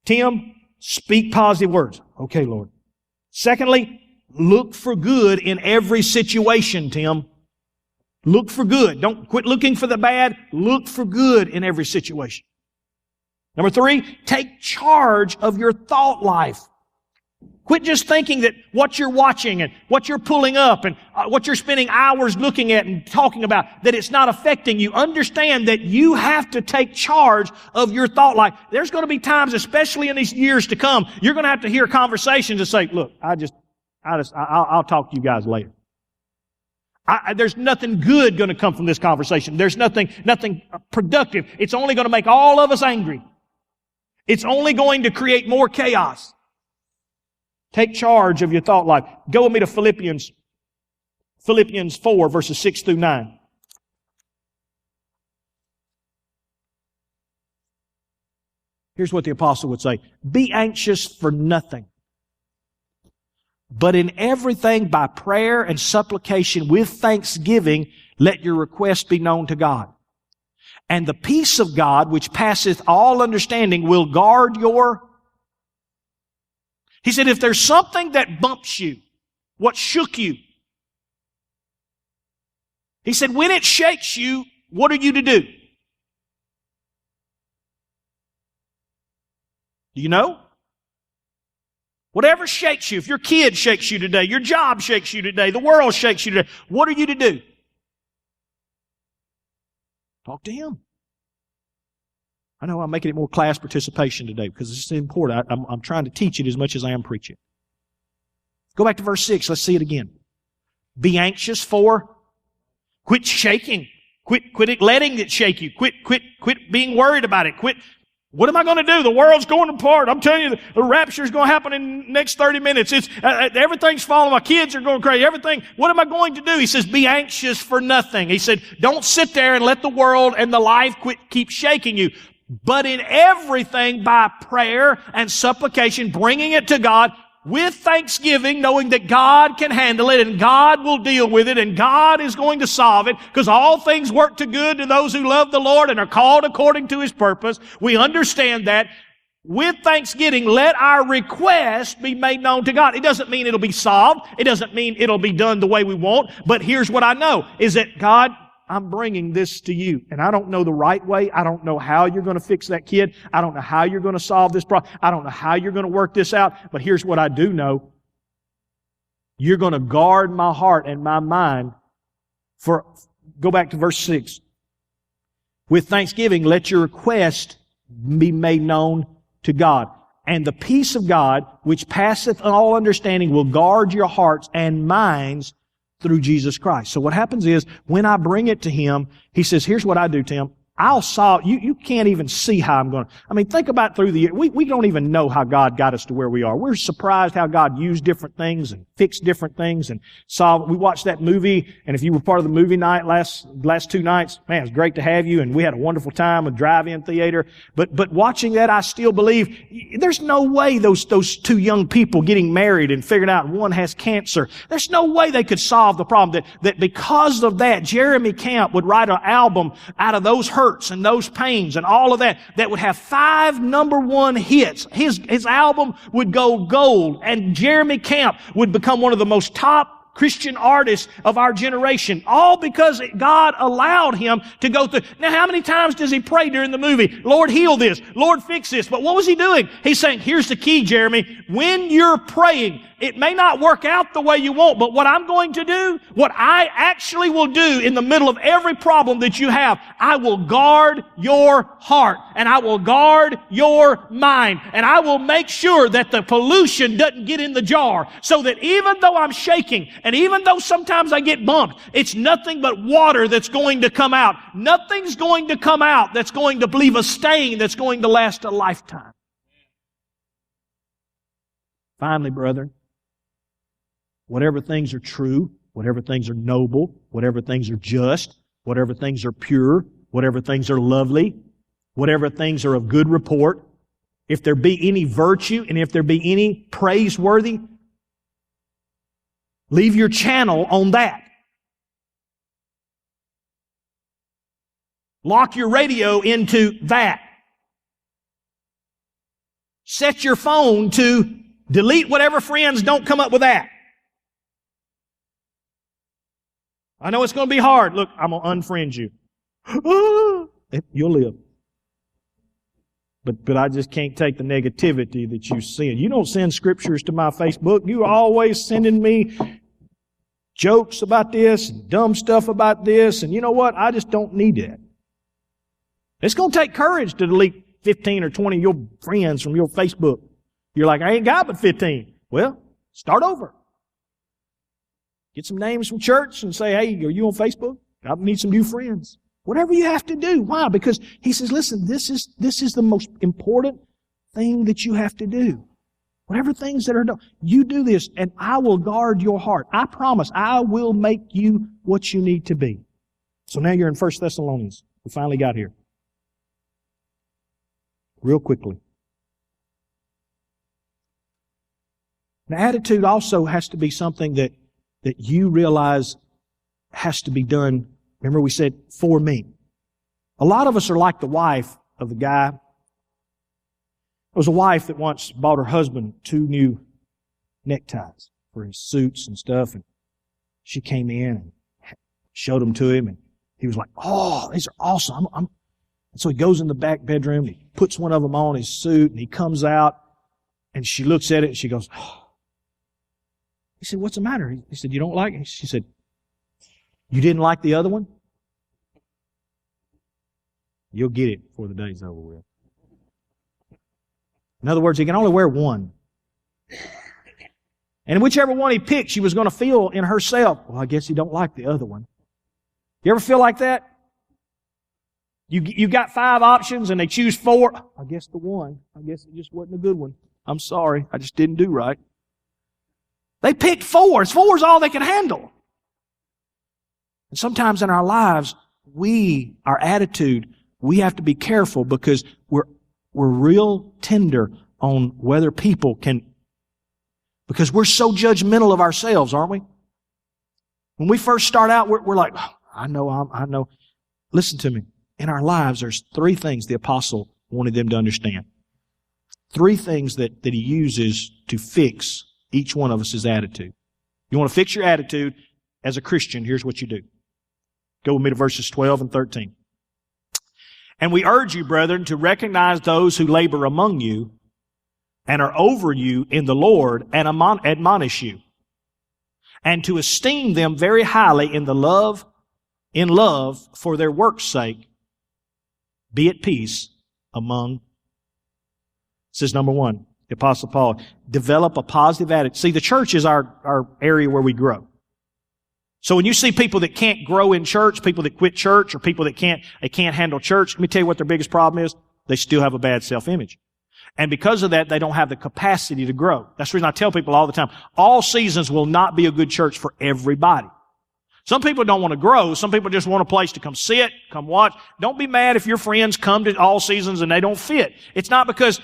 Tim, speak positive words. Okay, Lord. Secondly, look for good in every situation, Tim. Look for good. Don't quit looking for the bad. Look for good in every situation. Number 3, take charge of your thought life. Quit just thinking that what you're watching and what you're pulling up and what you're spending hours looking at and talking about, that it's not affecting you. Understand that you have to take charge of your thought life. There's going to be times, especially in these years to come, you're going to have to hear conversations that say, look, I'll talk to you guys later. There's nothing good going to come from this conversation. There's nothing productive. It's only going to make all of us angry. It's only going to create more chaos. Take charge of your thought life. Go with me to Philippians 4, verses 6 through 9. Here's what the apostle would say. Be anxious for nothing, but in everything by prayer and supplication with thanksgiving, let your requests be known to God. And the peace of God, which passeth all understanding, will guard your... He said, if there's something that bumps you, what shook you, he said, when it shakes you, what are you to do? Do you know? Whatever shakes you, if your kid shakes you today, your job shakes you today, the world shakes you today, what are you to do? Talk to Him. I know I'm making it more class participation today because this is important. I'm trying to teach it as much as I am preaching. Go back to verse 6. Let's see it again. Be anxious for. Quit shaking. Quit letting it shake you. Quit being worried about it. What am I going to do? The world's going apart. I'm telling you, the rapture's going to happen in the next 30 minutes. Everything's falling. My kids are going crazy. Everything. What am I going to do? He says, be anxious for nothing. He said, don't sit there and let the world and the life keep shaking you. But in everything, by prayer and supplication, bringing it to God, with thanksgiving, knowing that God can handle it and God will deal with it and God is going to solve it, because all things work to good to those who love the Lord and are called according to His purpose. We understand that. With thanksgiving, let our request be made known to God. It doesn't mean it'll be solved. It doesn't mean it'll be done the way we want. But here's what I know, is that God, I'm bringing this to you. And I don't know the right way. I don't know how you're going to fix that kid. I don't know how you're going to solve this problem. I don't know how you're going to work this out. But here's what I do know. You're going to guard my heart and my mind go back to verse 6. With thanksgiving, let your request be made known to God. And the peace of God, which passeth all understanding, will guard your hearts and minds through Jesus Christ. So what happens is, when I bring it to Him, He says, here's what I do, Tim. I'll solve, you can't even see how I'm going to, think about through the year. We don't even know how God got us to where we are. We're surprised how God used different things and fixed different things and solved. We watched that movie, and if you were part of the movie night last 2 nights, man, it was great to have you, and we had a wonderful time, a drive-in theater. But watching that, I still believe there's no way those 2 young people getting married and figuring out one has cancer, there's no way they could solve the problem. That because of that, Jeremy Camp would write an album out of those hurts and those pains and all of that would have 5 number 1 hits. His album would go gold, and Jeremy Camp would become one of the most top Christian artists of our generation, all because God allowed him to go through. Now, how many times does he pray during the movie? Lord, heal this. Lord, fix this. But what was he doing? He's saying, here's the key, Jeremy. When you're praying, it may not work out the way you want, but what I'm going to do, what I actually will do in the middle of every problem that you have, I will guard your heart, and I will guard your mind, and I will make sure that the pollution doesn't get in the jar, so that even though I'm shaking, and even though sometimes I get bumped, it's nothing but water that's going to come out. Nothing's going to come out that's going to leave a stain that's going to last a lifetime. Finally, brethren, whatever things are true, whatever things are noble, whatever things are just, whatever things are pure, whatever things are lovely, whatever things are of good report, if there be any virtue and if there be any praiseworthy, leave your channel on that. Lock your radio into that. Set your phone to delete whatever friends don't come up with that. I know it's going to be hard. Look, I'm going to unfriend you. You'll live. But I just can't take the negativity that you send. You don't send scriptures to my Facebook. You're always sending me jokes about this and dumb stuff about this. And you know what? I just don't need that. It's going to take courage to delete 15 or 20 of your friends from your Facebook. You're like, I ain't got but 15. Well, start over. Get some names from church and say, hey, are you on Facebook? I need some new friends. Whatever you have to do. Why? Because he says, listen, this is the most important thing that you have to do. Whatever things that are done, you do this and I will guard your heart. I promise I will make you what you need to be. So now you're in 1 Thessalonians. We finally got here. Real quickly. The attitude also has to be something that you realize has to be done. Remember we said, for me. A lot of us are like the wife of the guy. There was a wife that once bought her husband 2 new neckties for his suits and stuff. And she came in and showed them to him. And he was like, oh, these are awesome. And so he goes in the back bedroom. He puts one of them on his suit and he comes out. And she looks at it and she goes, oh. He said, what's the matter? He said, you don't like it? She said, you didn't like the other one? You'll get it before the day's over with. In other words, he can only wear one. And whichever one he picked, she was going to feel in herself, well, I guess he don't like the other one. You ever feel like that? You got 5 options and they choose 4. I guess the one. I guess it just wasn't a good one. I'm sorry. I just didn't do right. They picked 4. 4 is all they can handle. And sometimes in our lives, our attitude, we have to be careful because we're real tender on whether people can, because we're so judgmental of ourselves, aren't we? When we first start out, we're like, oh, I know. Listen to me. In our lives, there's 3 things the apostle wanted them to understand. 3 things that he uses to fix each one of us' attitude. You want to fix your attitude as a Christian, here's what you do. Go with me to verses 12 and 13. And we urge you, brethren, to recognize those who labor among you and are over you in the Lord and admonish you, and to esteem them very highly in love for their work's sake. Be at peace among. This is number 1. The Apostle Paul, develop a positive attitude. See, the church is our area where we grow. So when you see people that can't grow in church, people that quit church, or people that can't handle church, let me tell you what their biggest problem is. They still have a bad self-image. And because of that, they don't have the capacity to grow. That's the reason I tell people all the time, all seasons will not be a good church for everybody. Some people don't want to grow. Some people just want a place to come sit, come watch. Don't be mad if your friends come to all seasons and they don't fit. It's not because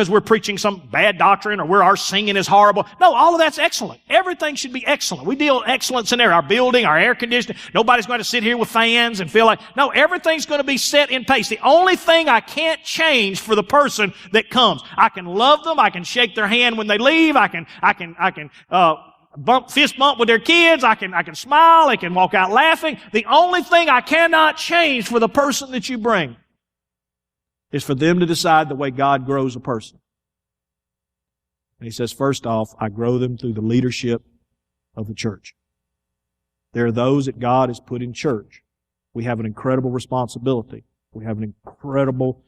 we're preaching some bad doctrine or our singing is horrible. No, all of that's excellent. Everything should be excellent. We deal with excellence in there. Our building, our air conditioning. Nobody's going to sit here with fans and feel like, no, everything's going to be set in pace. The only thing I can't change for the person that comes. I can love them. I can shake their hand when they leave. I can fist bump with their kids. I can smile. They can walk out laughing. The only thing I cannot change for the person that you bring is for them to decide the way God grows a person. And he says, first off, I grow them through the leadership of the church. There are those that God has put in church. We have an incredible responsibility. We have an incredible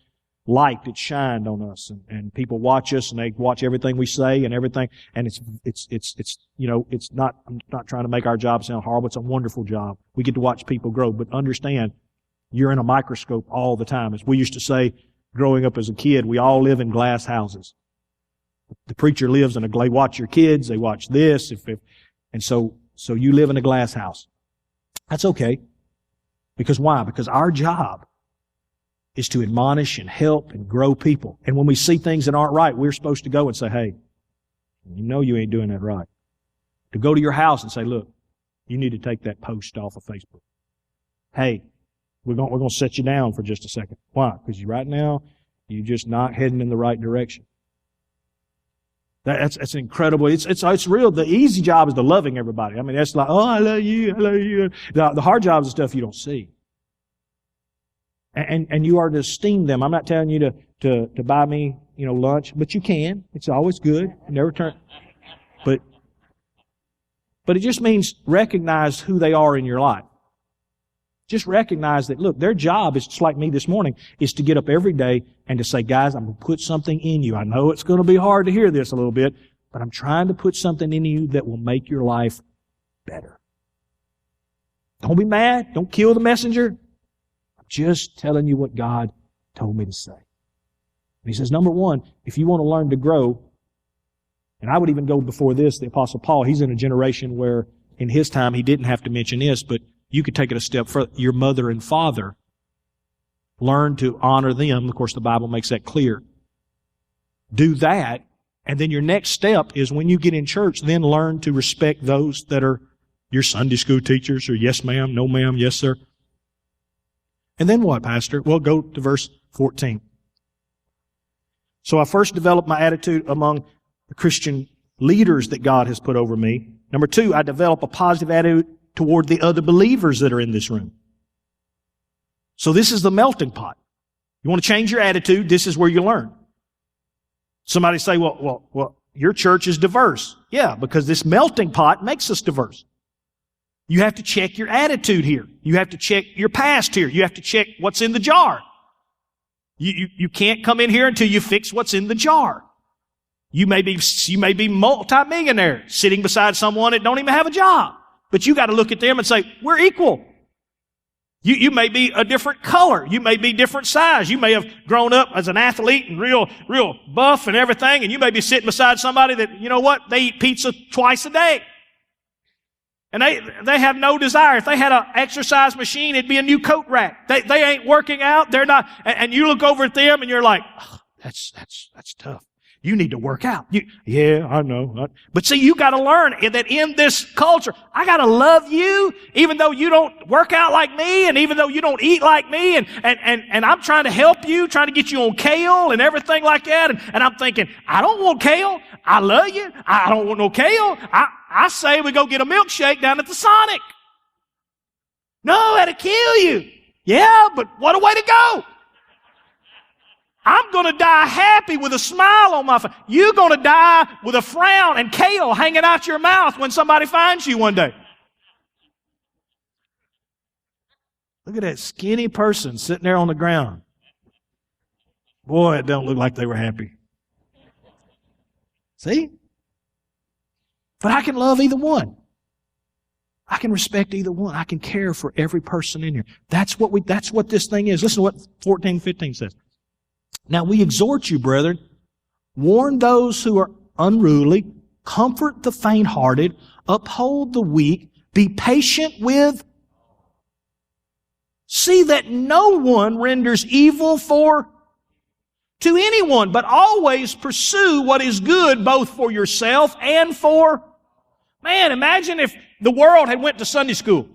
light that shined on us, and people watch us, and they watch everything we say and everything. And it's not. I'm not trying to make our job sound horrible. It's a wonderful job. We get to watch people grow, but understand, you're in a microscope all the time. As we used to say, growing up as a kid, we all live in glass houses. The preacher lives in they watch your kids, they watch this, and so you live in a glass house. That's okay. Because why? Because our job is to admonish and help and grow people. And when we see things that aren't right, we're supposed to go and say, hey, you know you ain't doing that right. To go to your house and say, look, you need to take that post off of Facebook. Hey, we're going to set you down for just a second. Why? Because right now, you're just not heading in the right direction. That's incredible. It's real. The easy job is the loving everybody. I mean, that's like, oh, I love you, I love you. The hard job is the stuff you don't see. And you are to esteem them. I'm not telling you to buy me, lunch, but you can. It's always good. Never turn. But it just means recognize who they are in your life. Just recognize that, look, their job is just like me this morning, is to get up every day and to say, guys, I'm going to put something in you. I know it's going to be hard to hear this a little bit, but I'm trying to put something in you that will make your life better. Don't be mad. Don't kill the messenger. Just telling you what God told me to say. And he says, number 1, if you want to learn to grow, and I would even go before this, the Apostle Paul, he's in a generation where in his time he didn't have to mention this, but you could take it a step further. Your mother and father, learn to honor them. Of course, the Bible makes that clear. Do that, and then your next step is when you get in church, then learn to respect those that are your Sunday school teachers, or yes ma'am, no ma'am, yes sir. And then what, Pastor? Well, go to verse 14. So I first developed my attitude among the Christian leaders that God has put over me. Number 2, I develop a positive attitude toward the other believers that are in this room. So this is the melting pot. You want to change your attitude, this is where you learn. Somebody say, well, your church is diverse. Yeah, because this melting pot makes us diverse. You have to check your attitude here. You have to check your past here. You have to check what's in the jar. You can't come in here until you fix what's in the jar. You may be multi-millionaire sitting beside someone that don't even have a job. But you got to look at them and say, we're equal. You may be a different color. You may be different size. You may have grown up as an athlete and real buff and everything, and you may be sitting beside somebody that, you know what, they eat pizza twice a day. And they have no desire. If they had an exercise machine, it'd be a new coat rack. They ain't working out. They're not, and you look over at them and you're like, oh, that's tough. You need to work out. Yeah, I know. But see, you got to learn that in this culture, I got to love you, even though you don't work out like me, and even though you don't eat like me, and I'm trying to help you, trying to get you on kale and everything like that. And I'm thinking, I don't want kale. I love you. I don't want no kale. I say we go get a milkshake down at the Sonic. No, that'll kill you. Yeah, but what a way to go. I'm going to die happy with a smile on my face. You're going to die with a frown and kale hanging out your mouth when somebody finds you one day. Look at that skinny person sitting there on the ground. Boy, it don't look like they were happy. See? But I can love either one. I can respect either one. I can care for every person in here. That's what this thing is. Listen to what 14:15 says. Now we exhort you, brethren, warn those who are unruly, comfort the faint-hearted, uphold the weak, be patient with. See that no one renders evil to anyone, but always pursue what is good both for yourself and for. Man, imagine if the world had went to Sunday school.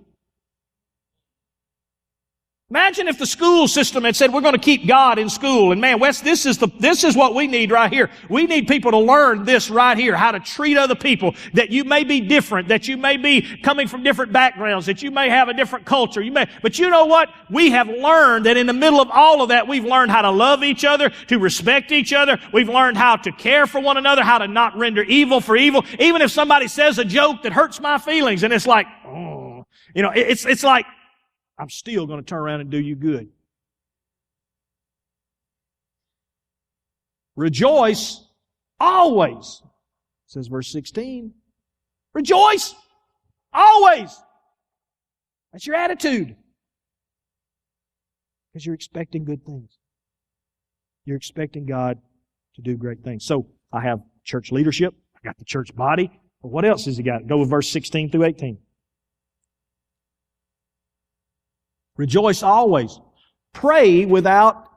Imagine if the school system had said, we're going to keep God in school. And man, Wes, this is what we need right here. We need people to learn this right here, how to treat other people, that you may be different, that you may be coming from different backgrounds, that you may have a different culture. But you know what? We have learned that in the middle of all of that, we've learned how to love each other, to respect each other. We've learned how to care for one another, how to not render evil for evil. Even if somebody says a joke that hurts my feelings, and it's like, oh, it's like, I'm still going to turn around and do you good. Rejoice always, says verse 16. Rejoice always. That's your attitude. Because you're expecting good things. You're expecting God to do great things. So I have church leadership. I got the church body. But what else has he got? Go with verse 16 through 18. Rejoice always. Pray without.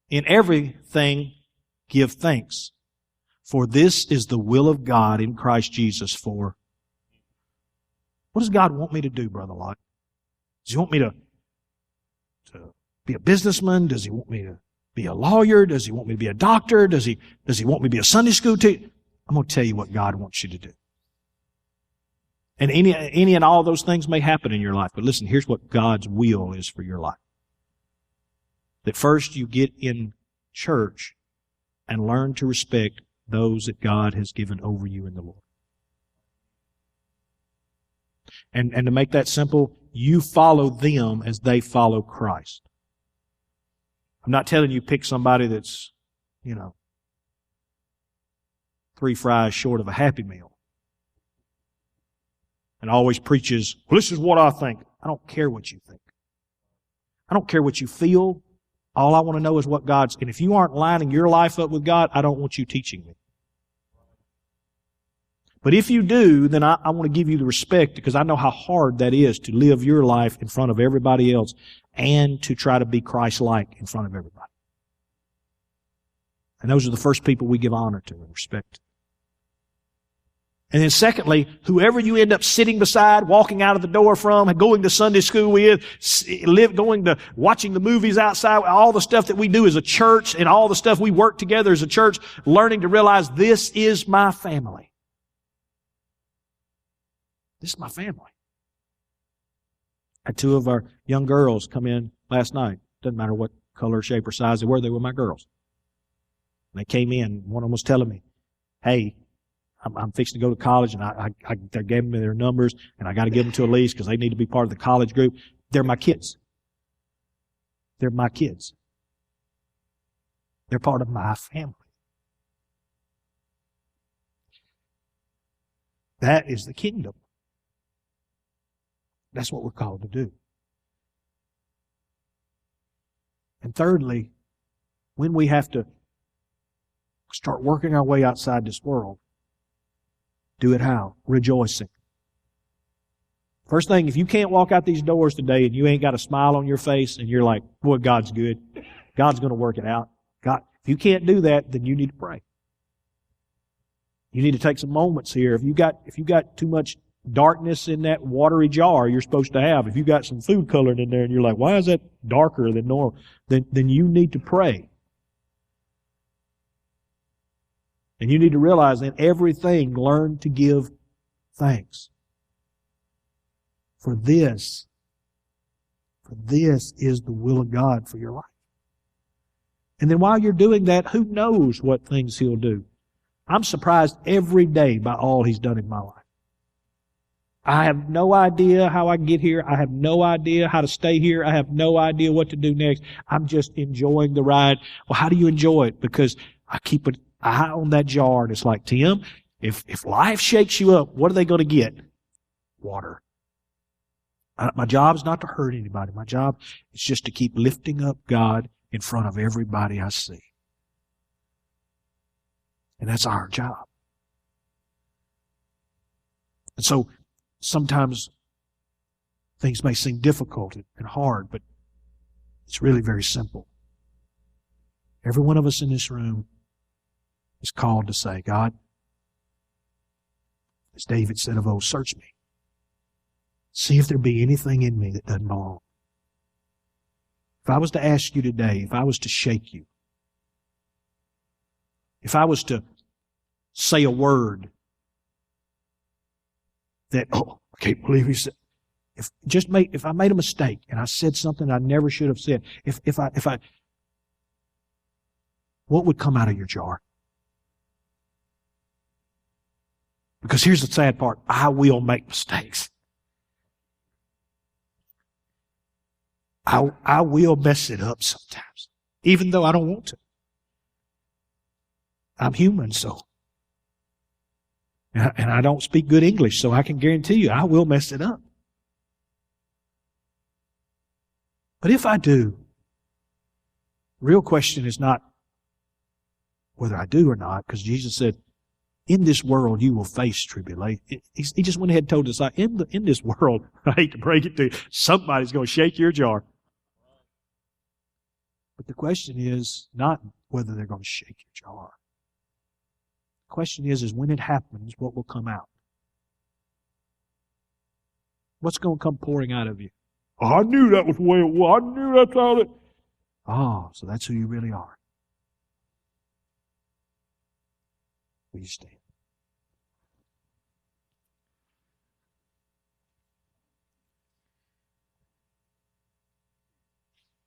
In everything give thanks. For this is the will of God in Christ Jesus for. What does God want me to do, Brother Lott? Does He want me to be a businessman? Does He want me to be a lawyer? Does He want me to be a doctor? Does He want me to be a Sunday school teacher? I'm going to tell you what God wants you to do. And any and all those things may happen in your life. But listen, here's what God's will is for your life. That first you get in church and learn to respect those that God has given over you in the Lord. And to make that simple, you follow them as they follow Christ. I'm not telling you pick somebody that's, 3 fries short of a Happy Meal. And always preaches, well, this is what I think. I don't care what you think. I don't care what you feel. All I want to know is what God's... And if you aren't lining your life up with God, I don't want you teaching me. But if you do, then I want to give you the respect, because I know how hard that is to live your life in front of everybody else and to try to be Christ-like in front of everybody. And those are the first people we give honor to and respect to. And then secondly, whoever you end up sitting beside, walking out of the door from, going to Sunday school with, going to watching the movies outside, all the stuff that we do as a church and all the stuff we work together as a church, learning to realize this is my family. This is my family. I had 2 of our young girls come in last night. Doesn't matter what color, shape, or size they were my girls. And they came in. One of them was telling me, hey, I'm fixing to go to college, and they gave me their numbers, and I got to give them to Elise because they need to be part of the college group. They're my kids. They're my kids. They're part of my family. That is the kingdom. That's what we're called to do. And thirdly, when we have to start working our way outside this world, do it how? Rejoicing. First thing, if you can't walk out these doors today and you ain't got a smile on your face and you're like, boy, God's good. God's going to work it out. God, if you can't do that, then you need to pray. You need to take some moments here. If you got too much darkness in that watery jar you're supposed to have, if you got some food colored in there and you're like, why is that darker than normal? Then you need to pray. And you need to realize in everything, learn to give thanks. For this is the will of God for your life. And then while you're doing that, who knows what things He'll do? I'm surprised every day by all He's done in my life. I have no idea how I get here. I have no idea how to stay here. I have no idea what to do next. I'm just enjoying the ride. Well, how do you enjoy it? Because I keep an eye on that jar, and it's like, Tim, if life shakes you up, what are they going to get? Water. My job is not to hurt anybody. My job is just to keep lifting up God in front of everybody I see. And that's our job. And so sometimes things may seem difficult and hard, but it's really very simple. Every one of us in this room is called to say, God, as David said of old, search me. See if there be anything in me that doesn't belong. If I was to ask you today, if I was to shake you, if I was to say a word that, oh, I can't believe he said, if I made a mistake and I said something I never should have said, what would come out of your jar? Because here's the sad part, I will make mistakes. I will mess it up sometimes, even though I don't want to. I'm human, so. And I don't speak good English, so I can guarantee you I will mess it up. But if I do, the real question is not whether I do or not, because Jesus said, in this world you will face tribulation. He just went ahead and told us, in this world, I hate to break it to you, somebody's going to shake your jar. But the question is not whether they're going to shake your jar. The question is when it happens, what will come out? What's going to come pouring out of you? Oh, I knew that was the way it was. I knew that's how it. Oh, so that's who you really are. Will you stand?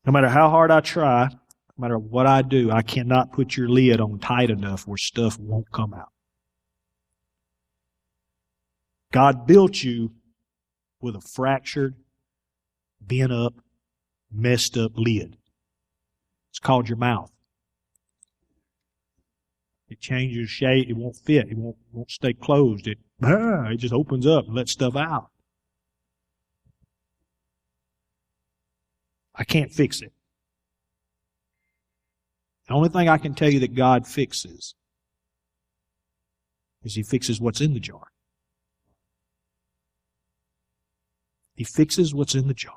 No matter how hard I try, no matter what I do, I cannot put your lid on tight enough where stuff won't come out. God built you with a fractured, bent up, messed up lid. It's called your mouth. It changes shape. It won't fit. It won't stay closed. It just opens up and lets stuff out. I can't fix it. The only thing I can tell you that God fixes is He fixes what's in the jar. He fixes what's in the jar.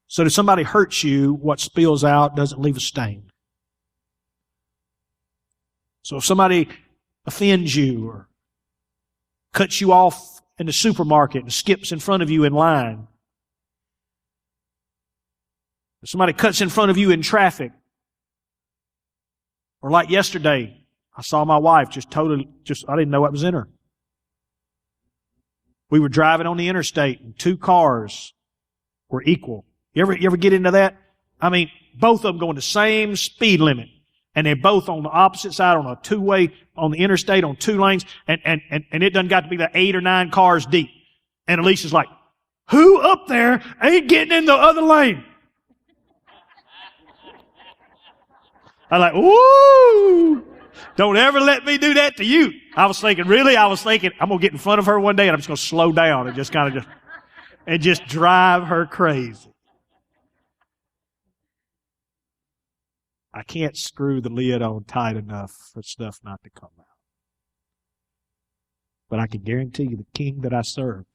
So if somebody hurts you, what spills out doesn't leave a stain. So if somebody offends you or cuts you off in the supermarket and skips in front of you in line, if somebody cuts in front of you in traffic, or like yesterday, I saw my wife I didn't know what was in her. We were driving on the interstate and two cars were equal. You ever get into that? I mean, both of them going the same speed limit. And they're both on the opposite side on a two-way, on the interstate on 2 lanes. And it done got to be like 8 or 9 cars deep. And Alicia's like, who up there ain't getting in the other lane? I'm like, ooh, don't ever let me do that to you. I was thinking, I'm going to get in front of her one day and I'm just going to slow down and just kind of just drive her crazy. I can't screw the lid on tight enough for stuff not to come out. But I can guarantee you the King that I serve,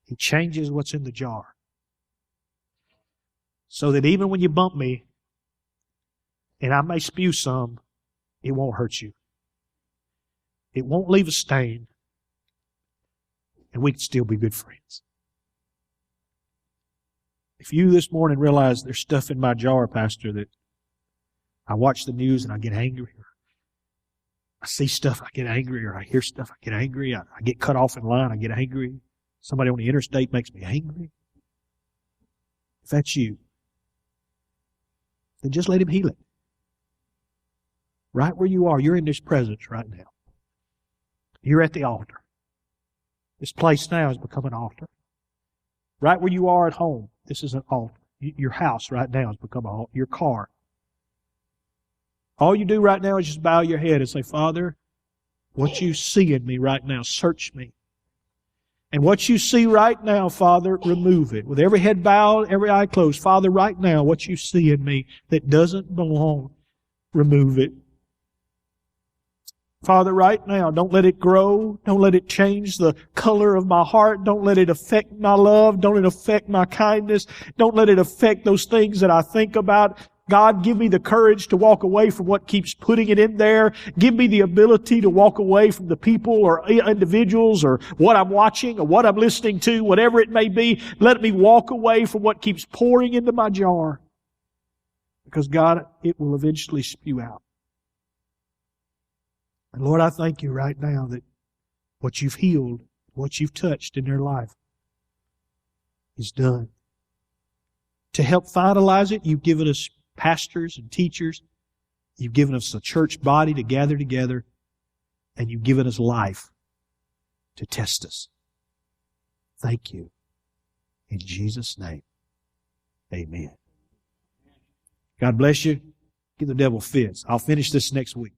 He changes what's in the jar. So that even when you bump me, and I may spew some, it won't hurt you. It won't leave a stain. And we can still be good friends. If you this morning realize there's stuff in my jar, Pastor, that I watch the news and I get angry, or I see stuff, I get angry, or I hear stuff, I get angry, I get cut off in line, I get angry. Somebody on the interstate makes me angry. If that's you, then just let Him heal it. Right where you are, you're in this presence right now. You're at the altar. This place now has become an altar. Right where you are at home, this is an altar. Your house right now has become an altar. Your car. All you do right now is just bow your head and say, Father, what you see in me right now, search me. And what you see right now, Father, remove it. With every head bowed, every eye closed, Father, right now, what you see in me that doesn't belong, remove it. Father, right now, don't let it grow. Don't let it change the color of my heart. Don't let it affect my love. Don't let it affect my kindness. Don't let it affect those things that I think about. God, give me the courage to walk away from what keeps putting it in there. Give me the ability to walk away from the people or individuals or what I'm watching or what I'm listening to, whatever it may be. Let me walk away from what keeps pouring into my jar. Because God, it will eventually spew out. And Lord, I thank you right now that what you've healed, what you've touched in their life is done. To help finalize it, you've given us pastors and teachers. You've given us a church body to gather together. And you've given us life to test us. Thank you. In Jesus' name, amen. God bless you. Give the devil fits. I'll finish this next week.